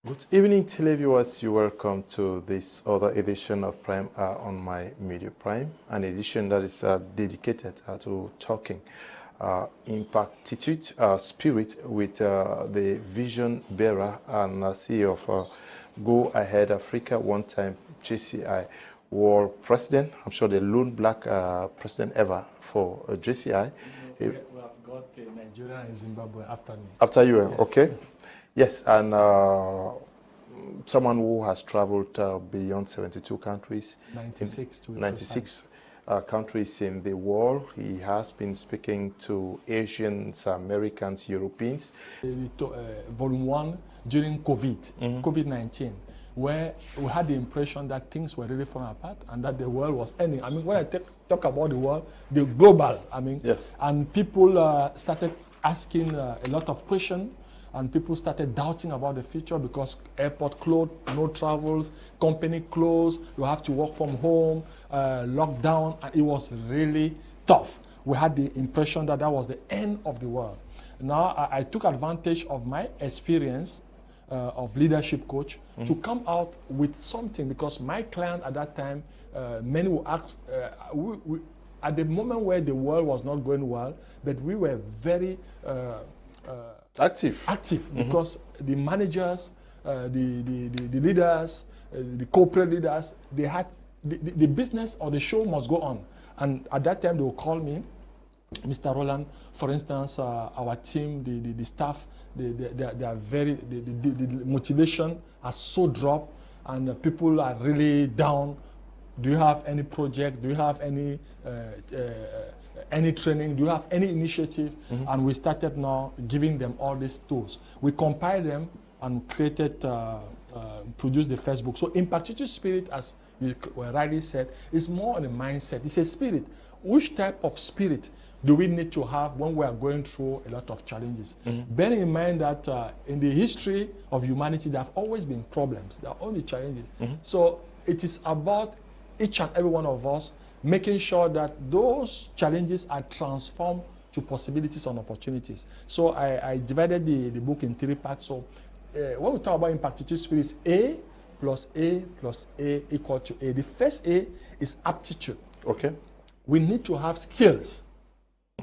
Good evening, televiewers. You're welcome to this other edition of Prime on my Media Prime, an edition that is dedicated to talking impactitude spirit with the vision bearer and CEO of Go Ahead Africa, one-time JCI world president. I'm sure the lone black president ever for JCI. We have got Nigeria and Zimbabwe after me. After you, yes. Okay. Yes, and someone who has traveled beyond 72 countries. 96 countries in the world. He has been speaking to Asians, Americans, Europeans. Volume 1 during COVID-19, where we had the impression that things were really falling apart and that the world was ending. I mean, when I talk about the world, the global, I mean, yes. And people started asking a lot of questions. And people started doubting about the future because airport closed, no travels, company closed, you have to work from home, lockdown, and it was really tough. We had the impression that that was the end of the world. Now, I took advantage of my experience of leadership coach to come out with something, because my client at that time, many will ask, at the moment where the world was not going well, but we were very active because the managers, the leaders, the corporate leaders, they had the business or the show must go on. And at that time, they would call me, Mr. Roland, for instance, our team, the staff, they are very, the motivation has so dropped and people are really down. Do you have any project? Do you have any training? Do you have any initiative? And we started now giving them all these tools. We compiled them and created, produced the first book. So Impactitude Spirit, as you rightly said, is more on a mindset. It's a spirit. Which type of spirit do we need to have when we are going through a lot of challenges? Bearing in mind that in the history of humanity, there have always been problems. There are only challenges. So it is about each and every one of us making sure that those challenges are transformed to possibilities and opportunities. So I divided the book in 3 parts. So when we talk about Impactitude Spirit, A plus A plus A equal to A. The first A is aptitude. Okay. We need to have skills.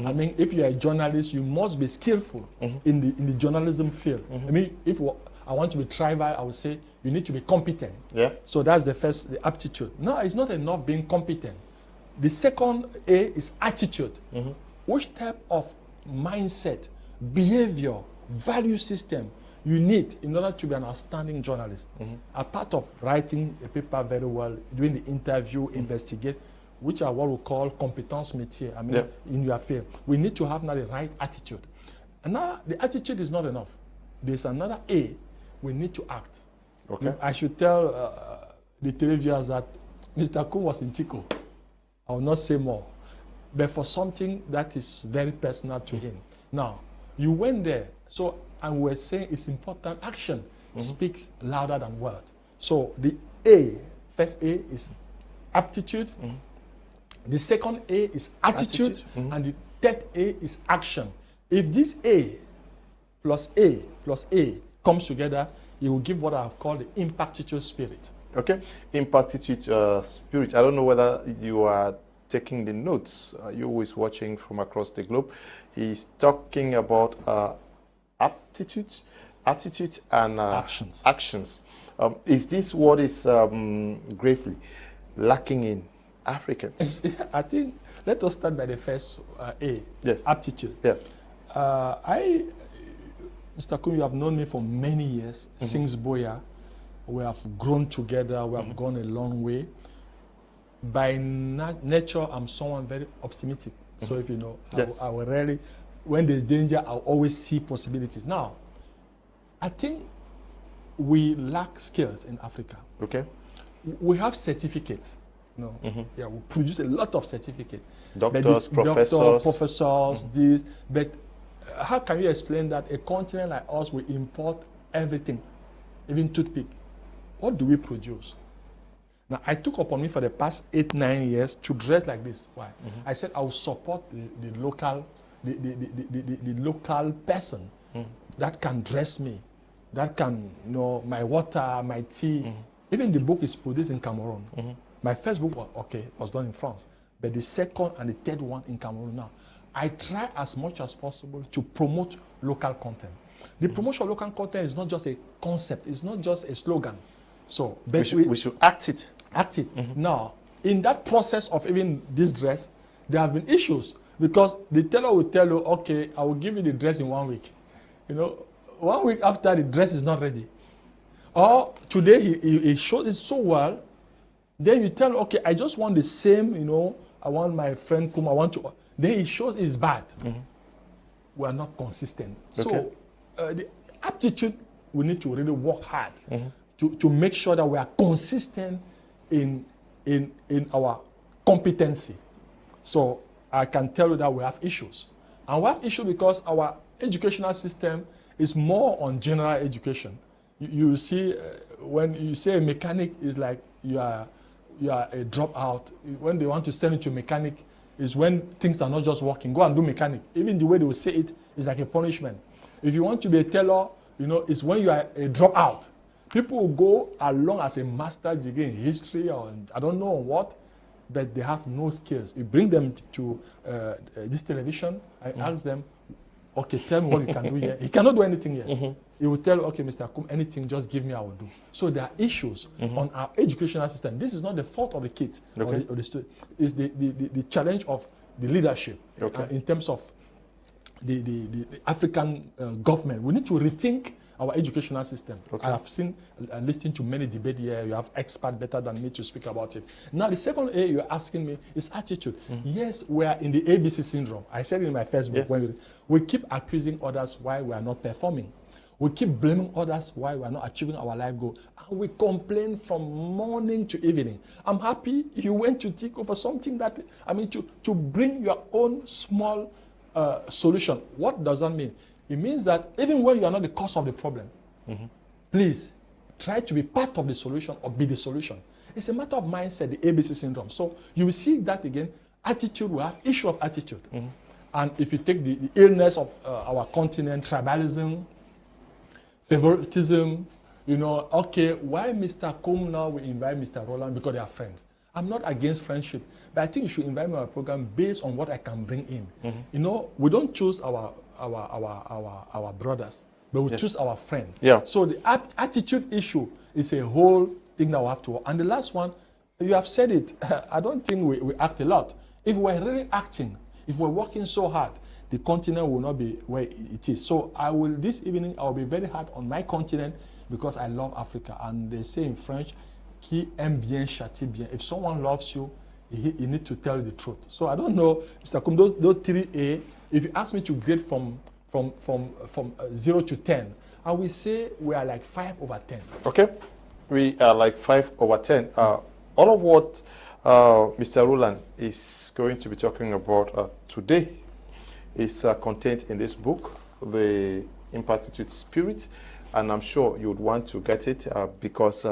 I mean, if you are a journalist, you must be skillful in the journalism field. I mean, if I want to be tribal, I would say you need to be competent. Yeah. So that's the first, the aptitude. No, it's not enough being competent. The second A is attitude. Which type of mindset, behavior, value system you need in order to be an outstanding journalist? A part of writing a paper very well, doing the interview, investigate, which are what we call competence métier, I mean, in your field. We need to have now the right attitude. And now the attitude is not enough. There's another A, we need to act. Okay. I should tell the televiewers that Mr. Kun was in Tico. I will not say more, but for something that is very personal to him. Now, you went there, so, and we're saying it's important. Action speaks louder than word. So the A, first A is aptitude. The second A is attitude. And the third A is action. If this A plus A plus A comes together, it will give what I have called the impactitude spirit. Okay, Impactitude spirit. I don't know whether you are taking the notes. You're always watching from across the globe. He's talking about aptitude, attitude, and actions. Is this what is gravely lacking in Africans? I think let us start by the first A. Yes. Aptitude. Yeah. Mr. Kun, you have known me for many years, since Boya. We have grown together, we have gone a long way. By nature, I'm someone very optimistic. So if you know, I will rarely, when there's danger, I'll always see possibilities. Now, I think we lack skills in Africa. Okay. We have certificates. You know, yeah, we produce a lot of certificates. Doctors, professors, this. But how can you explain that a continent like us will import everything, even toothpick? What do we produce? Now, I took upon me for the past 8-9 years to dress like this. Why? I said I will support the local person that can dress me that can, you know, my water, my tea. Even the book is produced in Cameroon. My first book was done in France, but the second and the third one in Cameroon now. I try as much as possible to promote local content. The promotion of local content is not just a concept, it's not just a slogan. So but we should act it. Act it. Now, in that process of even this dress, there have been issues because the tailor will tell you, okay, I will give you the dress in 1 week. You know, 1 week after the dress is not ready. Or today he shows it so well, then you tell, okay, I just want the same, you know, I want my friend come, I want to, then he shows it's bad. We are not consistent. Okay. So the aptitude, we need to really work hard to make sure that we are consistent in our competency. So I can tell you that we have issues. And we have issues because our educational system is more on general education. You see, when you say a mechanic is like you are a dropout. When they want to send you to mechanic is when things are not just working. Go and do mechanic. Even the way they will say it is like a punishment. If you want to be a tailor, you know, it's when you are a dropout. People will go along as a master's degree in history or I don't know what, but they have no skills. You bring them to this television, I ask them, okay, tell me what you can do here. He cannot do anything here. He will tell, okay, Mr. Kum, anything, just give me, I will do. So there are issues on our educational system. This is not the fault of the kids or the students. It's the challenge of the leadership in terms of the African government. We need to rethink our educational system. I have seen and listened to many debates here. You have experts better than me to speak about it. Now, the second A you're asking me is attitude. Yes, we are in the ABC syndrome. I said it in my first book. When we keep accusing others why we are not performing. We keep blaming others why we are not achieving our life goal. And we complain from morning to evening. I'm happy you went to Tico for something that, I mean, to bring your own small solution. What does that mean? It means that even when you are not the cause of the problem, please try to be part of the solution or be the solution. It's a matter of mindset, the ABC syndrome. So you will see that again. Attitude, we have issue of attitude. And if you take the illness of our continent, tribalism, favoritism, you know, okay, why Mr. Kum now we invite Mr. Roland? Because they are friends. I'm not against friendship, but I think you should invite me on a program based on what I can bring in. You know, we don't choose our brothers, but we choose our friends. So the attitude issue is a whole thing that we have to work. And the last one, you have said it, I don't think we act a lot. If we're really acting, if we're working so hard, the continent will not be where it is. So this evening, I will be very hard on my continent because I love Africa. And they say in French, qui aime bien châtie bien. If someone loves you, he needs to tell you the truth. So I don't know, Mr. Kum, those 3A, if you ask me to grade from 0 to 10, I will say we are like 5 over 10. Okay, we are like 5 over 10. All of what Mr. Roland is going to be talking about today is contained in this book, The Impactitude Spirit, and I'm sure you would want to get it because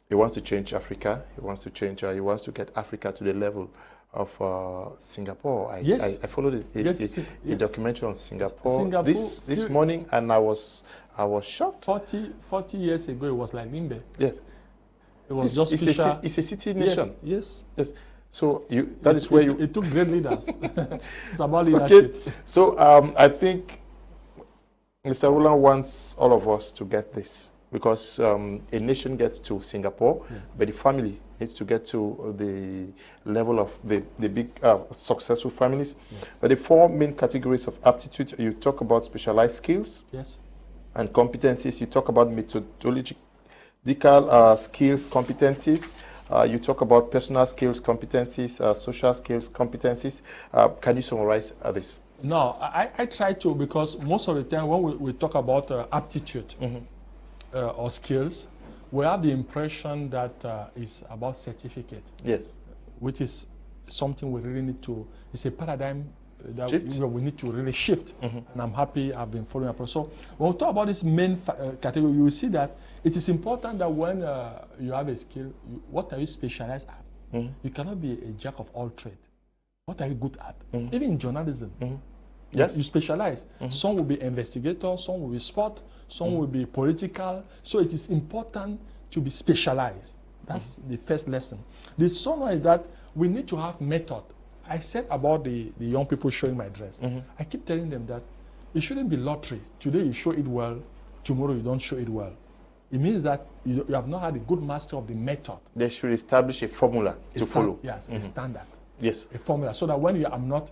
he wants to change Africa. He wants to change. He wants to get Africa to the level of Singapore. I followed a documentary on Singapore this morning, and I was shocked. 40 years ago, it was like Limbe. Yes, it was just Fisher. It's a city nation. Yes. So that is where it took great leaders. It's about leadership. Okay. So I think Mr. Roland wants all of us to get this because a nation gets to Singapore, but the family needs to get to the level of the big successful families. But the 4 main categories of aptitude, you talk about specialized skills and competencies. You talk about methodological skills, competencies. You talk about personal skills, competencies, social skills, competencies. Can you summarize this? No, I try to, because most of the time when we talk about aptitude or skills, we have the impression that it's about certificate. Yes. Which is something we really need to, it's a paradigm that we need to really shift. And I'm happy I've been following up. So when we talk about this main category, you will see that it is important that when you have a skill, what are you specialized at? You cannot be a jack of all trades. What are you good at? Even in journalism, Yes. You specialize. Some will be investigators, some will be sport, some will be political. So it is important to be specialized. That's the first lesson. The second one is that we need to have method. I said about the young people showing my dress. I keep telling them that it shouldn't be lottery. Today you show it well, tomorrow you don't show it well. It means that you have not had a good master of the method. They should establish a formula to follow. Yes, a standard. Yes. A formula. So that when I'm not,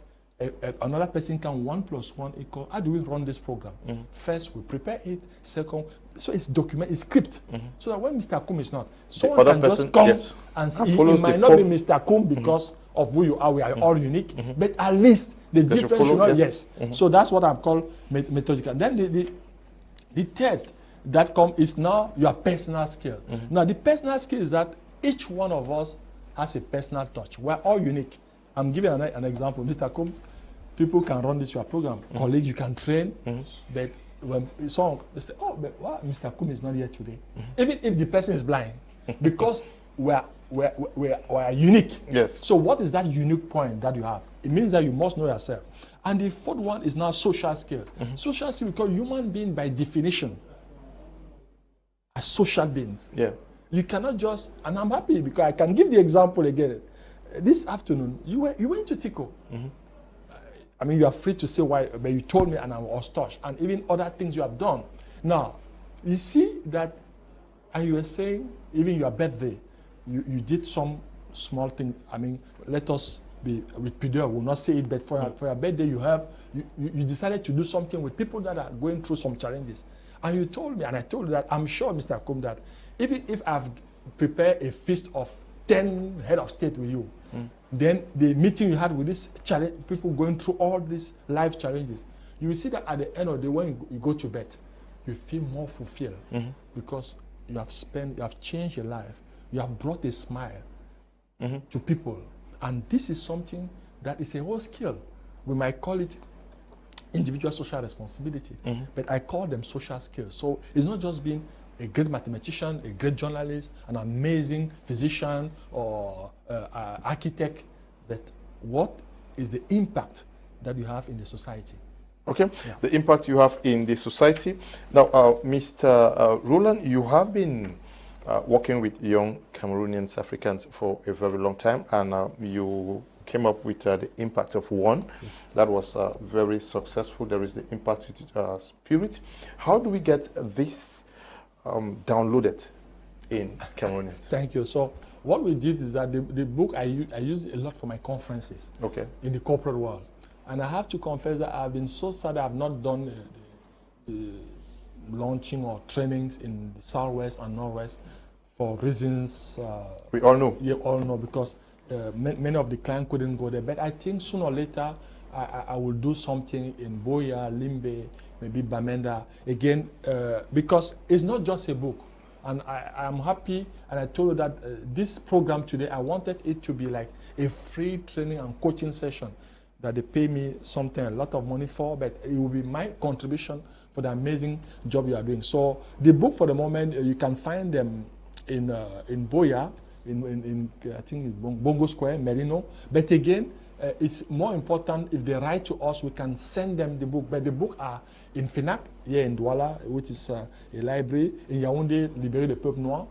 another person can 1 + 1 =. How do we run this program? First, we prepare it. Second, so it's document, it's script. So that when Mr. Kum is not, someone can just come and see. It might not be Mr. Kum because of who you are. We are all unique. But at least the difference should not, yes. So that's what I'm called methodical. Then the third that comes is now your personal skill. Now, the personal skill is that each one of us has a personal touch. We're all unique. I'm giving an example. Mr. Kum, people can run this your program. Colleagues, you can train. But when some they say, oh, but why Mr. Kum is not here today? Even if the person is blind, because we're unique. Yes. So what is that unique point that you have? It means that you must know yourself. And the fourth one is now social skills. Social skills, because human being by definition are social beings. Yeah. You cannot just, and I'm happy because I can give the example again. This afternoon, you went to Tico. I mean, you are free to say why, but you told me and I was touched. And even other things you have done. Now, you see that, and you were saying, even your birthday, you did some small thing. I mean, let us be with Pideur, will not say it, but for your birthday, you decided to do something with people that are going through some challenges. And you told me, and I told you that, I'm sure, Mr. Kum, that if I've prepared a feast of 10 head of state with you, then the meeting you had with this challenge, people going through all these life challenges, you will see that at the end of the day, when you go to bed, you feel more fulfilled because you have changed your life. You have brought a smile to people. And this is something that is a whole skill. We might call it individual social responsibility, but I call them social skills. So it's not just being a great mathematician, a great journalist, an amazing physician or architect, but what is the impact that you have in the society? Okay, the impact you have in the society. Now, Mr. Roland, you have been working with young Cameroonians, Africans for a very long time, and you came up with the impact of one. Yes. That was very successful. There is the impact spirit. How do we get this downloaded in Cameroonians? Thank you. So what we did is that the book I used a lot for my conferences in the corporate world. And I have to confess that I've been so sad I have not done the launching or trainings in the Southwest and Northwest for reasons we all know. You all know, because many of the clients couldn't go there. But I think sooner or later I will do something in Boya, Limbe, maybe Bamenda again, because it's not just a book. And I'm happy, and I told you that this program today, I wanted it to be like a free training and coaching session that they pay me something, a lot of money for, but it will be my contribution for the amazing job you are doing. So the book for the moment, you can find them in Boya, I think it's Bongo Square, Merino. But again, it's more important if they write to us, we can send them the book. But the book are in FINAC, here in Douala, which is a library, in Yaoundé, Libéré le Peuple Noir,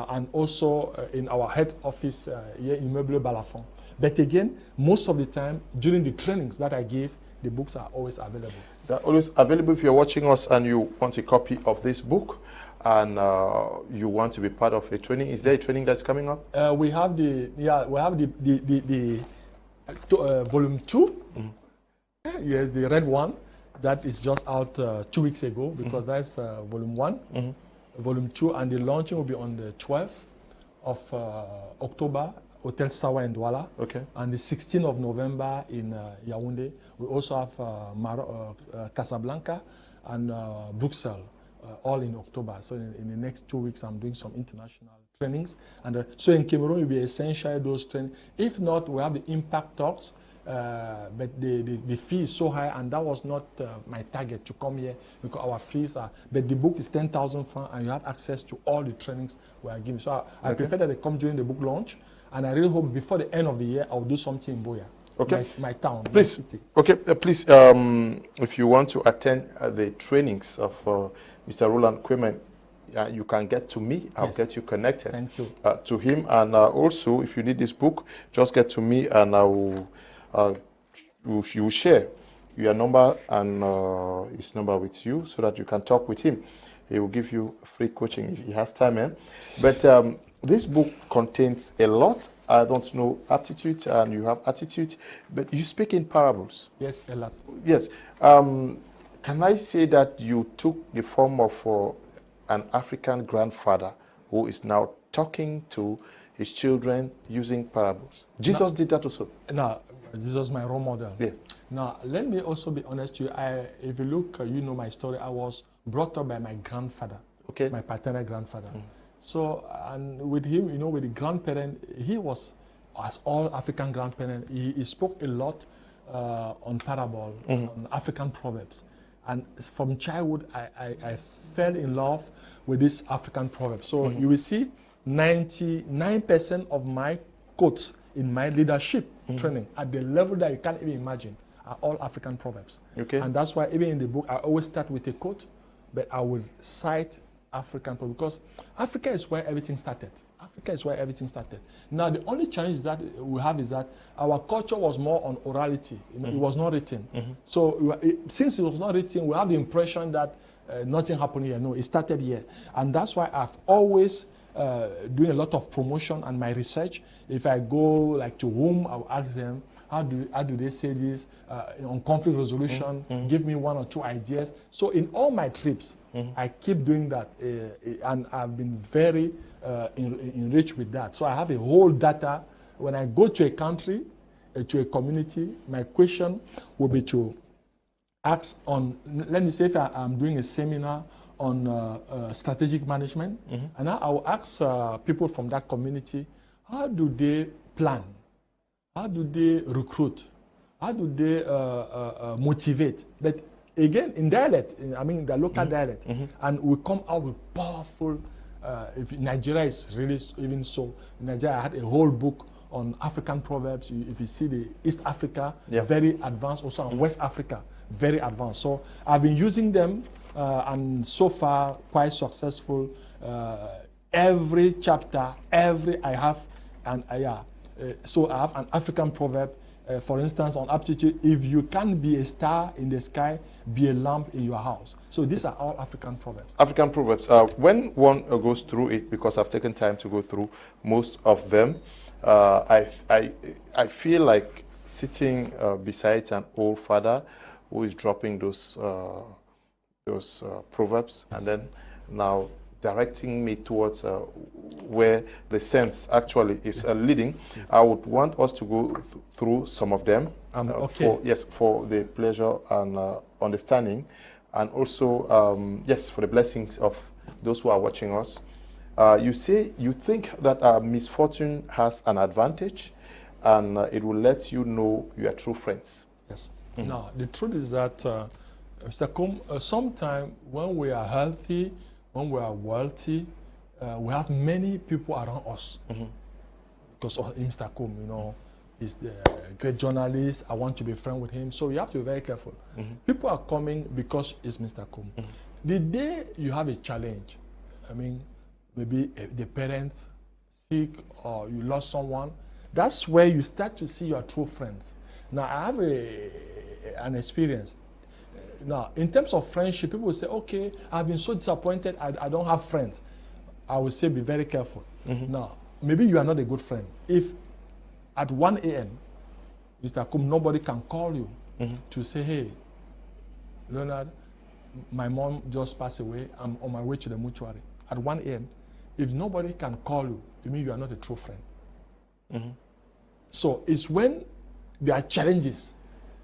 and also in our head office here in Immeuble Balafon. But again, most of the time, during the trainings that I give, the books are always available. They're always available. If you're watching us and you want a copy of this book and you want to be part of a training, is there a training that's coming up? We have the volume 2. Yes, the red one. That is just out 2 weeks ago, because that's volume 1. Volume 2, and the launching will be on the 12th of October, Hotel Sawa in Douala. And the 16th of November in Yaoundé. We also have Casablanca and Bruxelles, all in October. So in the next 2 weeks, I'm doing some international trainings. And so in Cameroon, it will be essential, those trainings. If not, we have the impact talks. But the fee is so high, and that was not my target to come here, because our fees are, but the book is 10,000 francs, and you have access to all the trainings we are giving. So I prefer that they come during the book launch, and I really hope before the end of the year, I'll do something in Boya. Okay. my town, Please, my city. okay, please, if you want to attend the trainings of Mr. Roland KWEMAIN, you can get to me. I'll get you connected. Thank you. To him. And also, if you need this book, just get to me and I will, you will share your number and his number with you so that you can talk with him. He will give you free coaching if he has time. But this book contains a lot. I don't know aptitude, and you have attitude, but you speak in parables. Yes, a lot. Yes. Can I say that you took the form of an African grandfather who is now talking to his children using parables? Jesus did that also. No, this was my role model. Yeah. Now, let me also be honest with you. If you look, you know my story. I was brought up by my grandfather, my paternal grandfather. So, and with him, you know, with the grandparent, he was, as all African grandparents, he spoke a lot on parable, on African proverbs. And from childhood, I fell in love with this African proverb. So you will see 99% of my quotes in my leadership training at the level that you can't even imagine are all African proverbs. Okay. And that's why even in the book, I always start with a quote, but I will cite African proverbs because Africa is where everything started. Africa is where everything started. Now, the only challenge that we have is that our culture was more on orality. You know, it was not written. So since it was not written, we have the impression that nothing happened here. No, it started here. And that's why I've always doing a lot of promotion and my research. If I go like to whom, I'll ask them, how do they say this on conflict resolution? Give me 1 or 2 ideas. So in all my trips, I keep doing that, and I've been very enriched with that. So I have a whole data. When I go to a country, to a community, my question will be to ask on, let me say if I'm doing a seminar on strategic management, and I will ask people from that community, how do they plan? How do they recruit? How do they motivate? But again, in dialect, I mean the local dialect, and we come out with powerful, if Nigeria is really even so, in Nigeria I had a whole book on African proverbs. If you see the East Africa, very advanced, also on West Africa, very advanced. So I've been using them and so far quite successful. Every chapter, I have, and so I have an African proverb, for instance, on aptitude: if you can't be a star in the sky, be a lamp in your house. So these are all African proverbs. African proverbs. When one goes through it, because I've taken time to go through most of them, I feel like sitting beside an old father who is dropping those proverbs, and then now directing me towards where the sense actually is leading. I would want us to go through some of them for the pleasure and understanding, and also for the blessings of those who are watching us. You say you think that misfortune has an advantage, and it will let you know you are true friends. Yes. Now, the truth is that, Mr. Kum, sometimes when we are healthy, when we are wealthy, we have many people around us. Because of Mr. Kum, you know, he's a great journalist. I want to be friends with him. So you have to be very careful. People are coming because it's Mr. Kum. The day you have a challenge, I mean, maybe the parents sick or you lost someone, that's where you start to see your true friends. Now, I have an experience. Now, in terms of friendship, people will say, okay, I've been so disappointed, I don't have friends. I will say, be very careful. Now, maybe you are not a good friend. If at 1 a.m., Mr. Kum, nobody can call you to say, hey, Leonard, my mom just passed away. I'm on my way to the mortuary. At 1 a.m., if nobody can call you, you mean you are not a true friend. So it's when there are challenges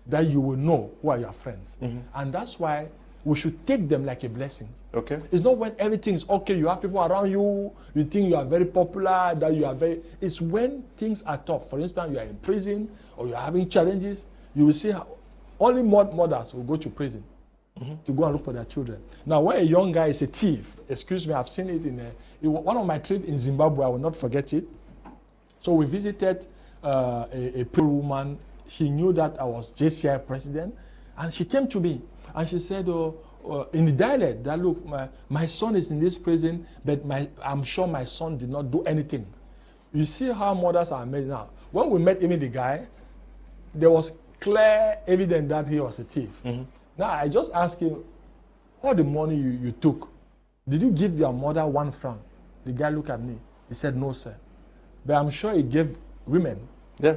that you will know who are your friends. And that's why we should take them like a blessing. Okay. It's not when everything is okay, you have people around you, you think you are very popular, that you are very... It's when things are tough. For instance, you are in prison or you are having challenges, you will see how only mothers will go to prison to go and look for their children. Now, when a young guy is a thief, excuse me, I've seen it in one of my trips in Zimbabwe, I will not forget it. So we visited a poor woman she knew that I was JCI president, and she came to me and she said, in the dialect, that look, my son is in this prison, but I'm sure my son did not do anything. You see how mothers are made now. When we met even the guy, there was clear evidence that he was a thief. Now I just asked him, all the money you took, did you give your mother 1 franc? The guy looked at me. He said, no, sir. But I'm sure he gave women. Yeah.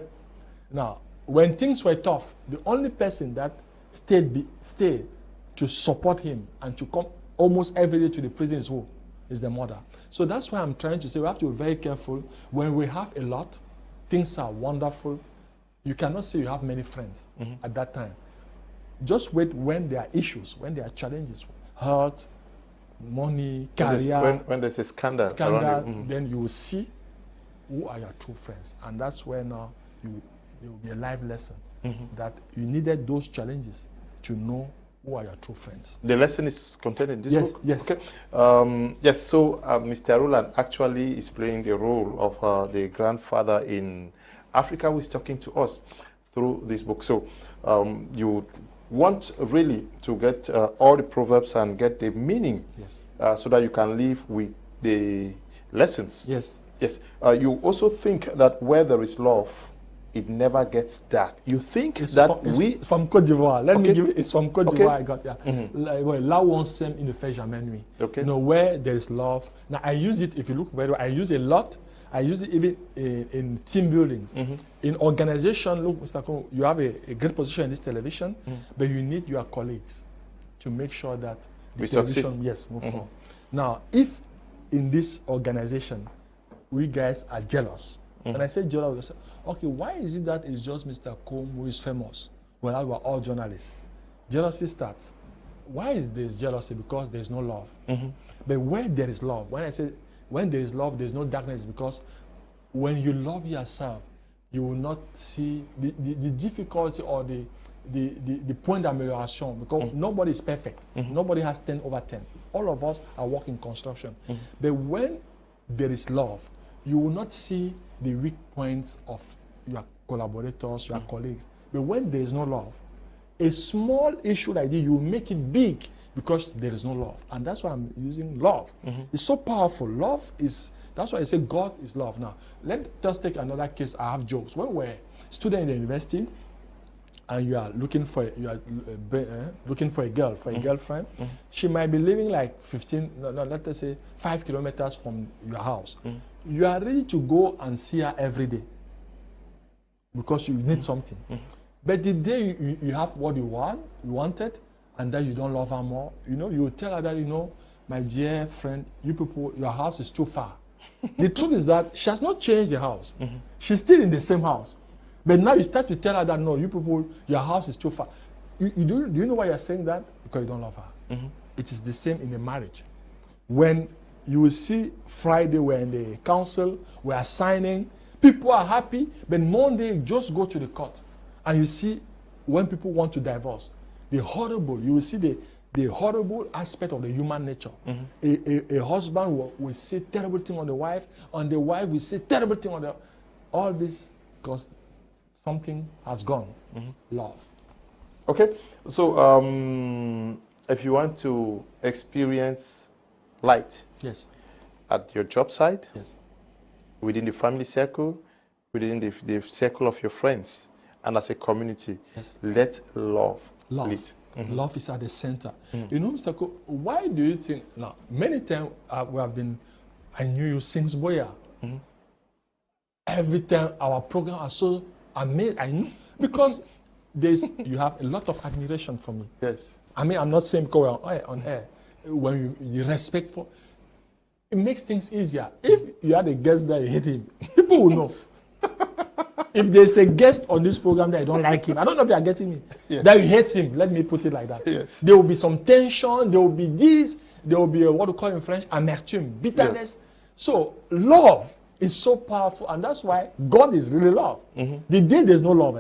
Now, when things were tough, the only person that stayed to support him and to come almost every day to the prison is who? Is the mother. So that's why I'm trying to say we have to be very careful. When we have a lot, things are wonderful. You cannot say you have many friends at that time. Just wait when there are issues, when there are challenges, health, money, career. When there's a scandal then you will see who are your true friends. And that's where now there will be a life lesson that you needed those challenges to know who are your true friends. The lesson is contained in this book? Yes. Okay. Yes, so Mr. Roland actually is playing the role of the grandfather in Africa who is talking to us through this book. So you want really to get all the proverbs and get the meaning so that you can live with the lessons. Yes. Yes. You also think that where there is love, it never gets dark. You think it's from Côte d'Ivoire. Let me give it. It's from Côte d'Ivoire. I got là où on s'aime, il ne fait jamais nuit. You know, where there is love. Now I use it. If you look very well, I use it a lot. I use it even in team buildings. In organization, look, Mr. Kong, you have a great position in this television, but you need your colleagues to make sure that the television, move forward. Now, if in this organization, we guys are jealous, and I say jealous, I say, okay, why is it that it's just Mr. Combe who is famous, while we're all journalists? Jealousy starts. Why is there jealousy? Because there's no love. But where there is love, when I say when there is love, there's no darkness, because when you love yourself, you will not see the difficulty or the point d'amélioration, because nobody is perfect. Nobody has 10 over 10. All of us are working construction. But when there is love, you will not see the weak points of your collaborators, your colleagues. But when there is no love, a small issue like this, you make it big because there is no love. And that's why I'm using love. It's so powerful. Love is, that's why I say God is love. Now, let us take another case. I have jokes. When we're student in the university and you are looking for a girl, for a girlfriend, she might be living like 15, let us say 5 kilometers from your house. You are ready to go and see her every day because you need something. But the day you have what you wanted, and then you don't love her more, you know, you will tell her that, you know, my dear friend, you people, your house is too far. The truth is that she has not changed the house. She's still in the same house. But now you start to tell her that, no, you people, your house is too far. Do you know why you're saying that? Because you don't love her. It is the same in a marriage. When you will see Friday, we're in the council, we are signing, people are happy, but Monday, you just go to the court. And you see when people want to divorce, you will see the horrible aspect of the human nature. A husband will say terrible thing on the wife, and the wife will say terrible thing on the... All this because something has gone. Love. Okay, so if you want to experience light at your job site, within the family circle, within the circle of your friends, and as a community, let love lead. Love is at the center. You know, Mr. Ko, why do you think, now, many times we have been, I knew you since Boya. Every time our program are so amazing, I knew, because you have a lot of admiration for me. I mean, I'm not saying because we're on air, when you respectful, it makes things easier. If you had a guest that you hate him, people will know. If there's a guest on this program that I don't like him, I don't know if you are getting me, that you hate him, let me put it like that. There will be some tension, there will be this, there will be what we call in French, amertume, bitterness. So love is so powerful, and that's why God is really love. The day there's no love,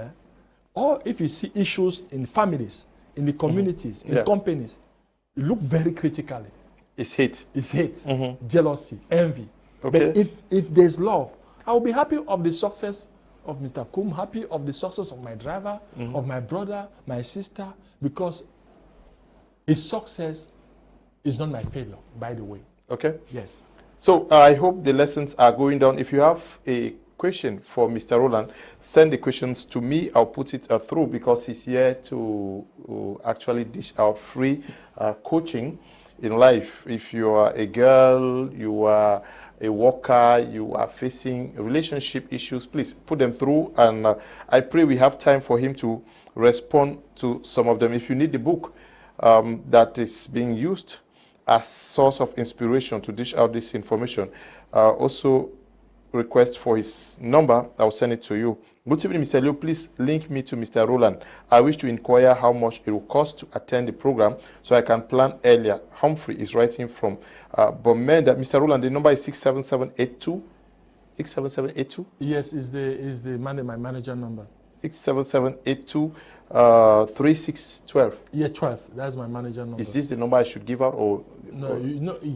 or if you see issues in families, in the communities, in companies, you look very critically. It's hate. It's hate, jealousy, envy. But if there's love, I will be happy of the success of Mr. Kum, happy of the success of my driver, of my brother, my sister, because his success is not my failure, by the way. Okay. Yes. So I hope the lessons are going down. If you have a question for Mr. Roland, send the questions to me. I'll put it through, because he's here to actually dish out free coaching in life. If you are a girl, you are a worker, you are facing relationship issues, please put them through, and I pray we have time for him to respond to some of them. If you need the book that is being used as source of inspiration to dish out this information, also request for his number. I'll send it to you. Good evening, Mr. Leo. Please link me to Mr. Roland. I wish to inquire how much it will cost to attend the program so I can plan earlier. Humphrey is writing from Bomenda. Mr. Roland, the number is 67782. 67782? Yes, is my manager number. 67782 3612. Yeah, 12. That's my manager number. Is this the number I should give out, or no?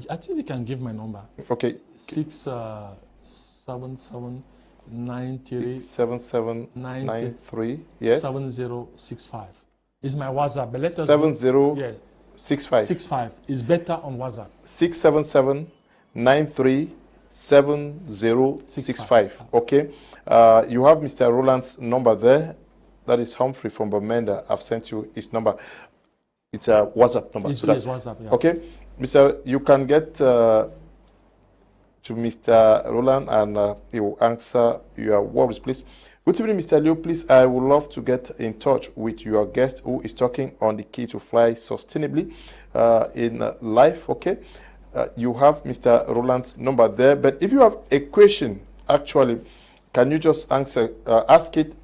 I think you can give my number. Okay. 67793 7793. Yes. 7065. It's my WhatsApp. But let us 7065. 65 is better on WhatsApp. 67793 7065. Okay. You have Mr. Roland's number there. That is Humphrey from Bomenda. I've sent you his number. It's a WhatsApp number. It's WhatsApp, yeah. Okay. Mr. You can get to Mr. Roland, and he will answer your worries, please. Good evening, Mr. Leo. Please, I would love to get in touch with your guest who is talking on the key to fly sustainably in life. Okay. You have Mr. Roland's number there. But if you have a question, actually, can you just ask it?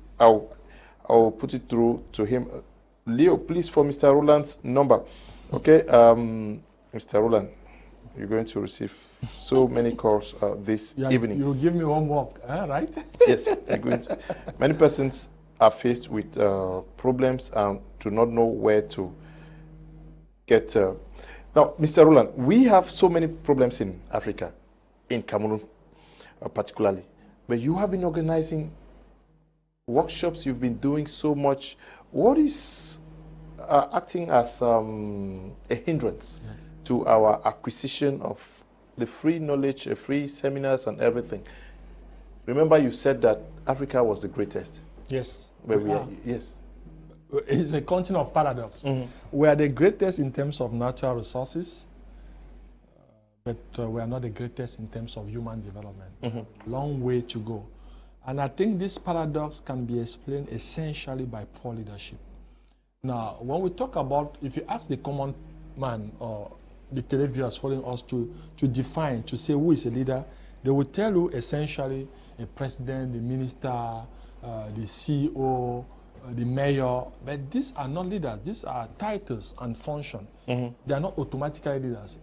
I'll put it through to him. Leo, please, for Mr. Roland's number. Okay, Mr. Roland, you're going to receive so many calls this evening. You give me homework, right? Yes, you're going to. Many persons are faced with problems and do not know where to get. Now, Mr. Roland, we have so many problems in Africa, in Cameroon particularly, but you have been organizing workshops, you've been doing so much. What is acting as a hindrance to our acquisition of the free knowledge, free seminars and everything? Remember, you said that Africa was the greatest. Yes. Where we are. Yes. It's a continent of paradox. We are the greatest in terms of natural resources, but we are not the greatest in terms of human development. Long way to go. And I think this paradox can be explained essentially by poor leadership. Now, when we talk about, if you ask the common man or the televiewers following us to define, to say who is a leader, they will tell you essentially a president, the minister, the CEO, the mayor. But these are not leaders. These are titles and function. They are not automatically leaders.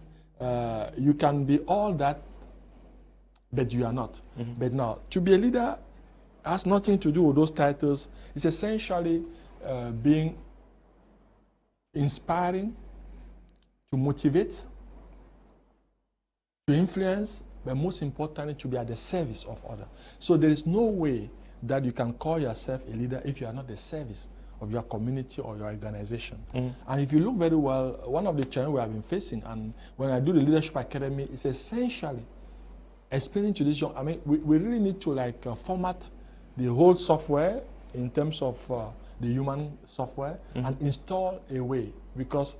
You can be all that, but you are not. But now, to be a leader has nothing to do with those titles. It's essentially being inspiring, to motivate, to influence, but most importantly, to be at the service of others. So there is no way that you can call yourself a leader if you are not the service of your community or your organization. And if you look very well, one of the challenges we have been facing, and when I do the Leadership Academy, is essentially explaining to this young, I mean, we really need to format the whole software in terms of the human software and install a way, because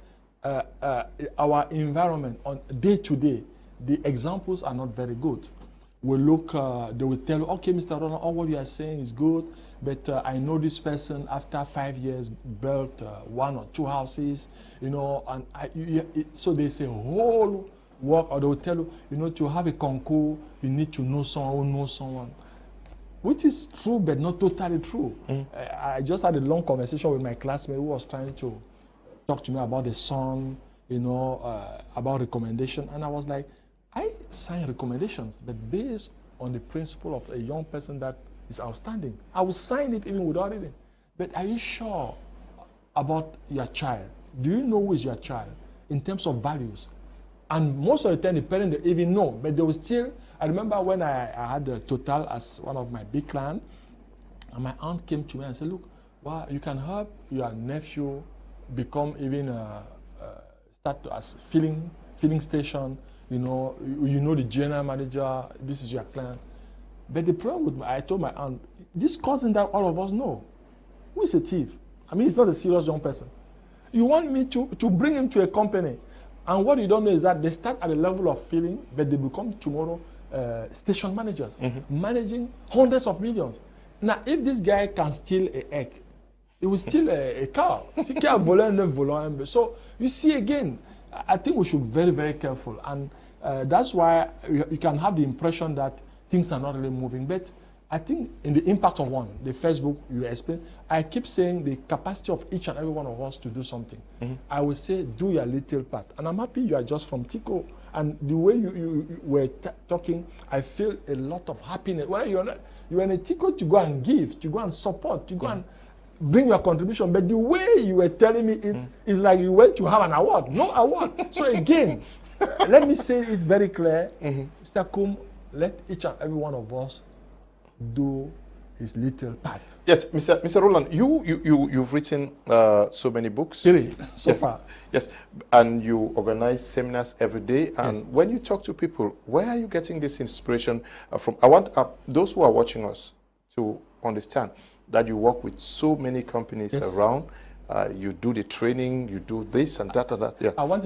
our environment on day to day, the examples are not very good. We look, they will tell you, okay, Mr. Roland, all what you are saying is good, but I know this person after 5 years built 1 or 2 houses, you know, and so they say whole work, or they will tell you, you know, to have a concours, you need to know someone who knows someone, which is true, but not totally true. I just had a long conversation with my classmate who was trying to talk to me about the son, you know, about recommendation, and I was like, I sign recommendations, but based on the principle of a young person that is outstanding. I will sign it even without reading. But are you sure about your child? Do you know who is your child in terms of values? And most of the time, the parents don't even know, but they will still. I remember when I had Total as one of my big clients, And my aunt came to me and said, look, wow, you can help your nephew become even start as filling station. You know the general manager. This is your plan. But the problem with I told my aunt, this cousin that all of us know, who is a thief? I mean, he's not a serious young person. You want me to bring him to a company, and what you don't know is that they start at a level of filling, but they become tomorrow station managers, managing hundreds of millions. Now, if this guy can steal an egg, he will steal a car. So you see again, I think we should be very, very careful, and that's why you can have the impression that things are not really moving. But I think in the impact of one, the Facebook you explained, I keep saying the capacity of each and every one of us to do something. I will say, do your little part. And I'm happy you are just from Tico. And the way you were talking, I feel a lot of happiness. Well, you're in a Tico to go and give, to go and support, to go and bring your contribution. But the way you were telling me it is like you went to have an award. No award. So again, let me say it very clear. Mr. Kum, let each and every one of us do his little part. Yes, Mr. Roland, you've written so many books. Really? So far. Yes, and you organize seminars every day. And when you talk to people, where are you getting this inspiration from? I want those who are watching us to understand that you work with so many companies around. You do the training, you do this and that and that. Yeah. I want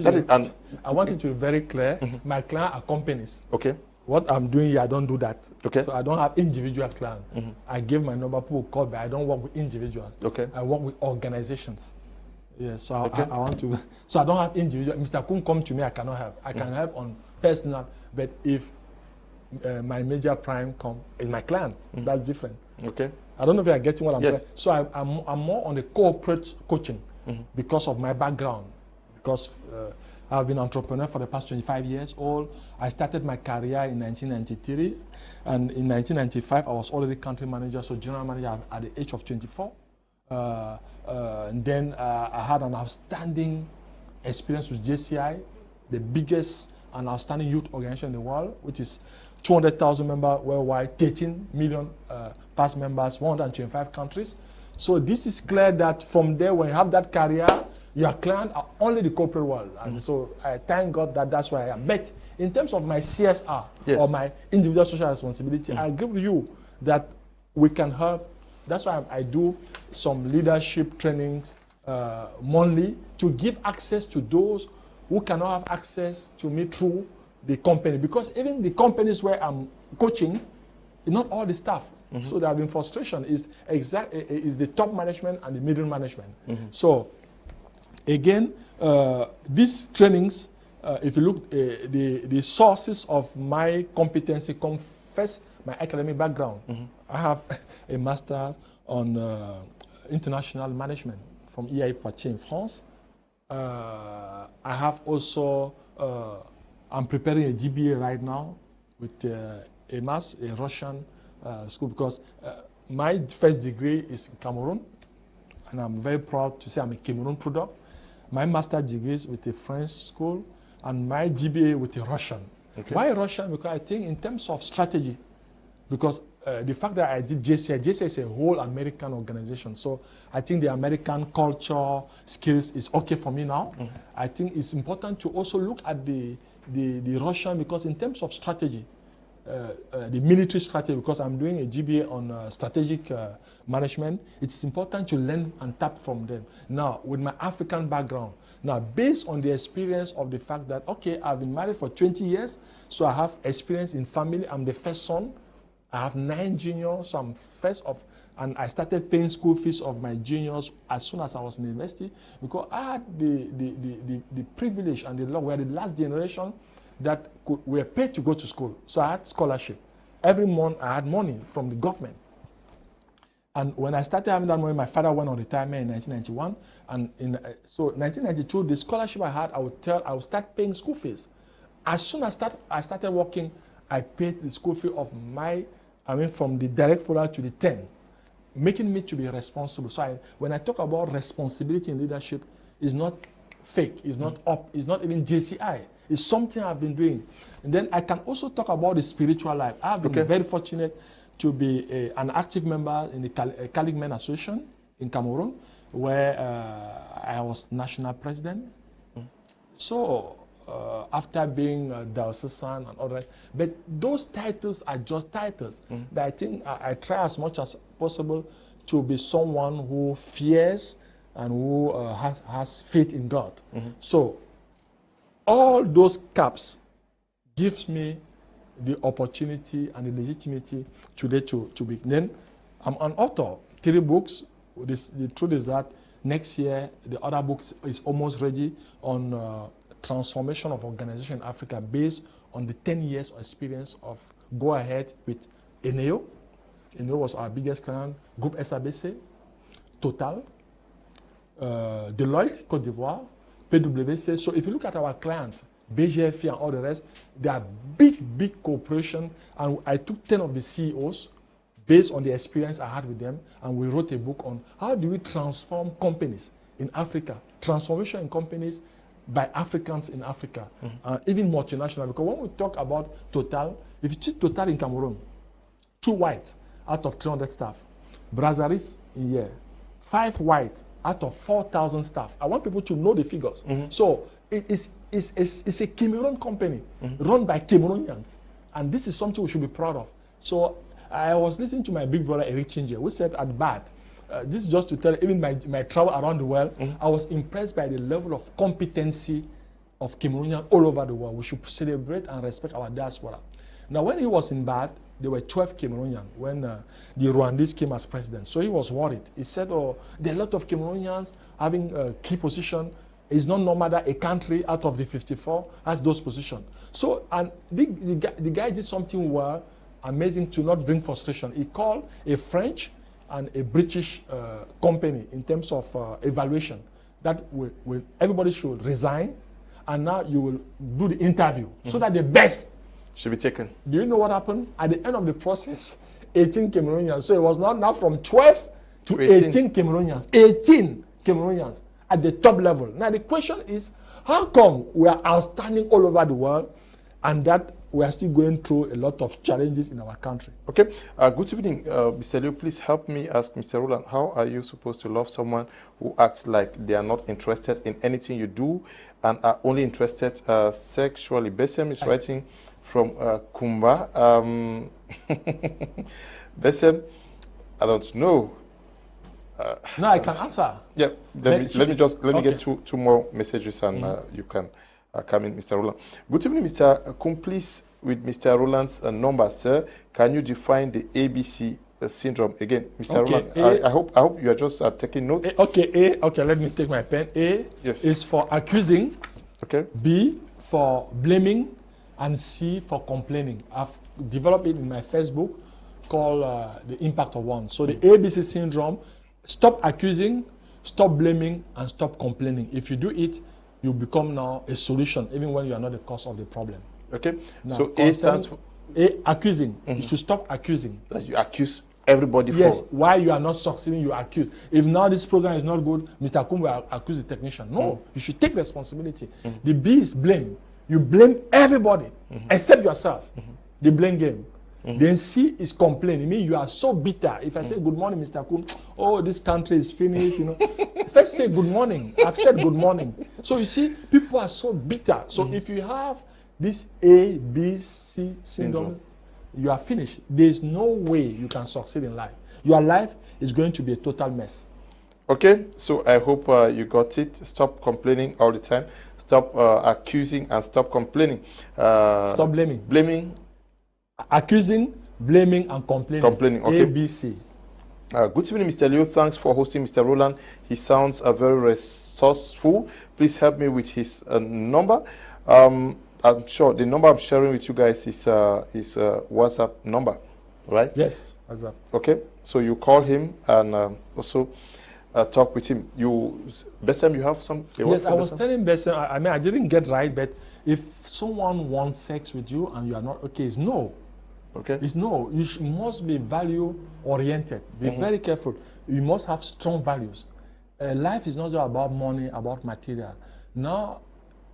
it to be very clear. My clients are companies. Okay. What I'm doing here, I don't do that. Okay. So I don't have individual clients. I give my number, people call, but I don't work with individuals. Okay. I work with organizations. Yeah, so I want to. So I don't have individual. Mr. Kun come to me, I cannot help. I can help on personal, but if my major prime come in my client, that's different. Okay. I don't know if you are getting what I'm saying. So I'm more on the corporate coaching because of my background, because I've been an entrepreneur for the past 25 years old. I started my career in 1993, and in 1995 I was already country manager, so general manager at the age of 24. And then I had an outstanding experience with JCI, the biggest and outstanding youth organization in the world, which is 200,000 members worldwide, 13 million past members, 125 countries. So this is clear that from there, when you have that career, your clients are only the corporate world. And so I thank God that that's where I am. But in terms of my CSR or my individual social responsibility, I agree with you that we can help. That's why I do some leadership trainings monthly to give access to those who cannot have access to me through the company. Because even the companies where I'm coaching, not all the staff. So there have been frustration. Is the top management and the middle management. So again, these trainings, if you look, the sources of my competency come first, my academic background. I have a master's on international management from EI Poitiers in France. I have also, I'm preparing a GBA right now with a mass, a Russian school, because my first degree is in Cameroon, and I'm very proud to say I'm a Cameroon product. My master's degree is with a French school, and my GBA with a Russian. Okay. Why Russian? Because I think in terms of strategy, because the fact that I did JCI is a whole American organization, so I think the American culture, skills is okay for me now. I think it's important to also look at the Russian, because in terms of strategy, the military strategy, because I'm doing a GBA on strategic management, it's important to learn and tap from them. Now, with my African background, now based on the experience of the fact that, okay, I've been married for 20 years, so I have experience in family. I'm the first son. I have 9 juniors, so I'm first of, and I started paying school fees of my juniors as soon as I was in university, because I had the privilege and the luck. We are the last generation that were paid to go to school. So I had scholarship. Every month I had money from the government. And when I started having that money, my father went on retirement in 1991. And so 1992, the scholarship I had, I would start paying school fees. As soon as I started working, I paid the school fee of from the direct follower to the 10, making me to be responsible. So when I talk about responsibility in leadership, it's not fake, it's not it's not even JCI. It's something I've been doing. And then I can also talk about the spiritual life. I've been very fortunate to be an active member in the KWEMAIN Association in Cameroon, where I was national president. So after being diocesan and all that, but those titles are just titles. But I think I try as much as possible to be someone who fears and who has faith in God. So all those caps gives me the opportunity and the legitimacy today to be. Then I'm an author, 3 books. The truth is that next year the other book is almost ready on transformation of organization in Africa based on the 10 years of experience of Go Ahead with Eneo. Eneo was our biggest client, Group SABC, Total, Deloitte, Côte d'Ivoire, PwC. So if you look at our clients, BGFE and all the rest, they are big corporations, and I took 10 of the CEOs based on the experience I had with them, and we wrote a book on how do we transform companies in Africa, transformation in companies by Africans in Africa, even multinational. Because when we talk about Total, if you see Total in Cameroon, 2 whites out of 300 staff, Brazzaville in here, 5 whites out of 4,000 staff. I want people to know the figures. So it's a Cameroon company run by Cameroonians, and this is something we should be proud of. So I was listening to my big brother Eric Chinje, who said at BAD, this is just to tell even my travel around the world, I was impressed by the level of competency of Cameroonians all over the world. We should celebrate and respect our diaspora. Now, when he was in BAD, there were 12 Cameroonians when the Rwandese came as president. So he was worried. He said, oh, there are a lot of Cameroonians having a key position. It's not normal that a country out of the 54 has those positions. So, and the guy did something well, amazing to not bring frustration. He called a French and a British company in terms of evaluation that everybody should resign, and now you will do the interview so that the best should be taken. Do you know what happened? At the end of the process, 18 Cameroonians. So it was not now from 12 to 18 Cameroonians. 18 Cameroonians at the top level. Now the question is, how come we are outstanding all over the world and that we are still going through a lot of challenges in our country? Okay. Good evening, Mr. Leo. Please help me ask Mr. Roland, how are you supposed to love someone who acts like they are not interested in anything you do and are only interested sexually? Besem is writing from Kumba. Besem, I don't know. No, I can answer. Yeah, let me get two more messages, and you can come in, Mr. Roland. Good evening, Mr. Kum. Please, with Mr. Roland's number, sir, can you define the ABC syndrome again, Mr. Roland? I hope you are just taking notes. Okay, let me take my pen. A is for accusing. Okay. B for blaming, and C for complaining. I've developed it in my first book called The Impact of One. So the ABC syndrome: stop accusing, stop blaming, and stop complaining. If you do it, you become now a solution, even when you are not the cause of the problem. Okay. Now, so A stands for accusing. You should stop accusing. That you accuse everybody for. Yes. Why you are not succeeding, you accuse. If now this program is not good, Mr. Kum will accuse the technician. No, you should take responsibility. The B is blame. You blame everybody except yourself. The blame game. Then C is complain. It means you are so bitter. If I say good morning, Mr. Kum, oh, this country is finished, you know. First say good morning. I've said good morning. So you see, people are so bitter. So if you have this A, B, C syndrome, you are finished. There is no way you can succeed in life. Your life is going to be a total mess. Okay, so I hope you got it. Stop complaining all the time. Stop accusing and stop complaining. Stop blaming. Blaming. Accusing, blaming, and complaining. Complaining, okay. A, B, C. Good evening, Mr. Leo. Thanks for hosting Mr. Roland. He sounds very resourceful. Please help me with his number. I'm sure the number I'm sharing with you guys is his WhatsApp number, right? Yes, WhatsApp. Okay, so you call him and also talk with him. Besem, you have some? Yes, I was telling Besem, I mean, I didn't get right, but if someone wants sex with you and you are not okay, it's no. Okay. It's no. You must be value-oriented. Be very careful. You must have strong values. Life is not just about money, about material. Now,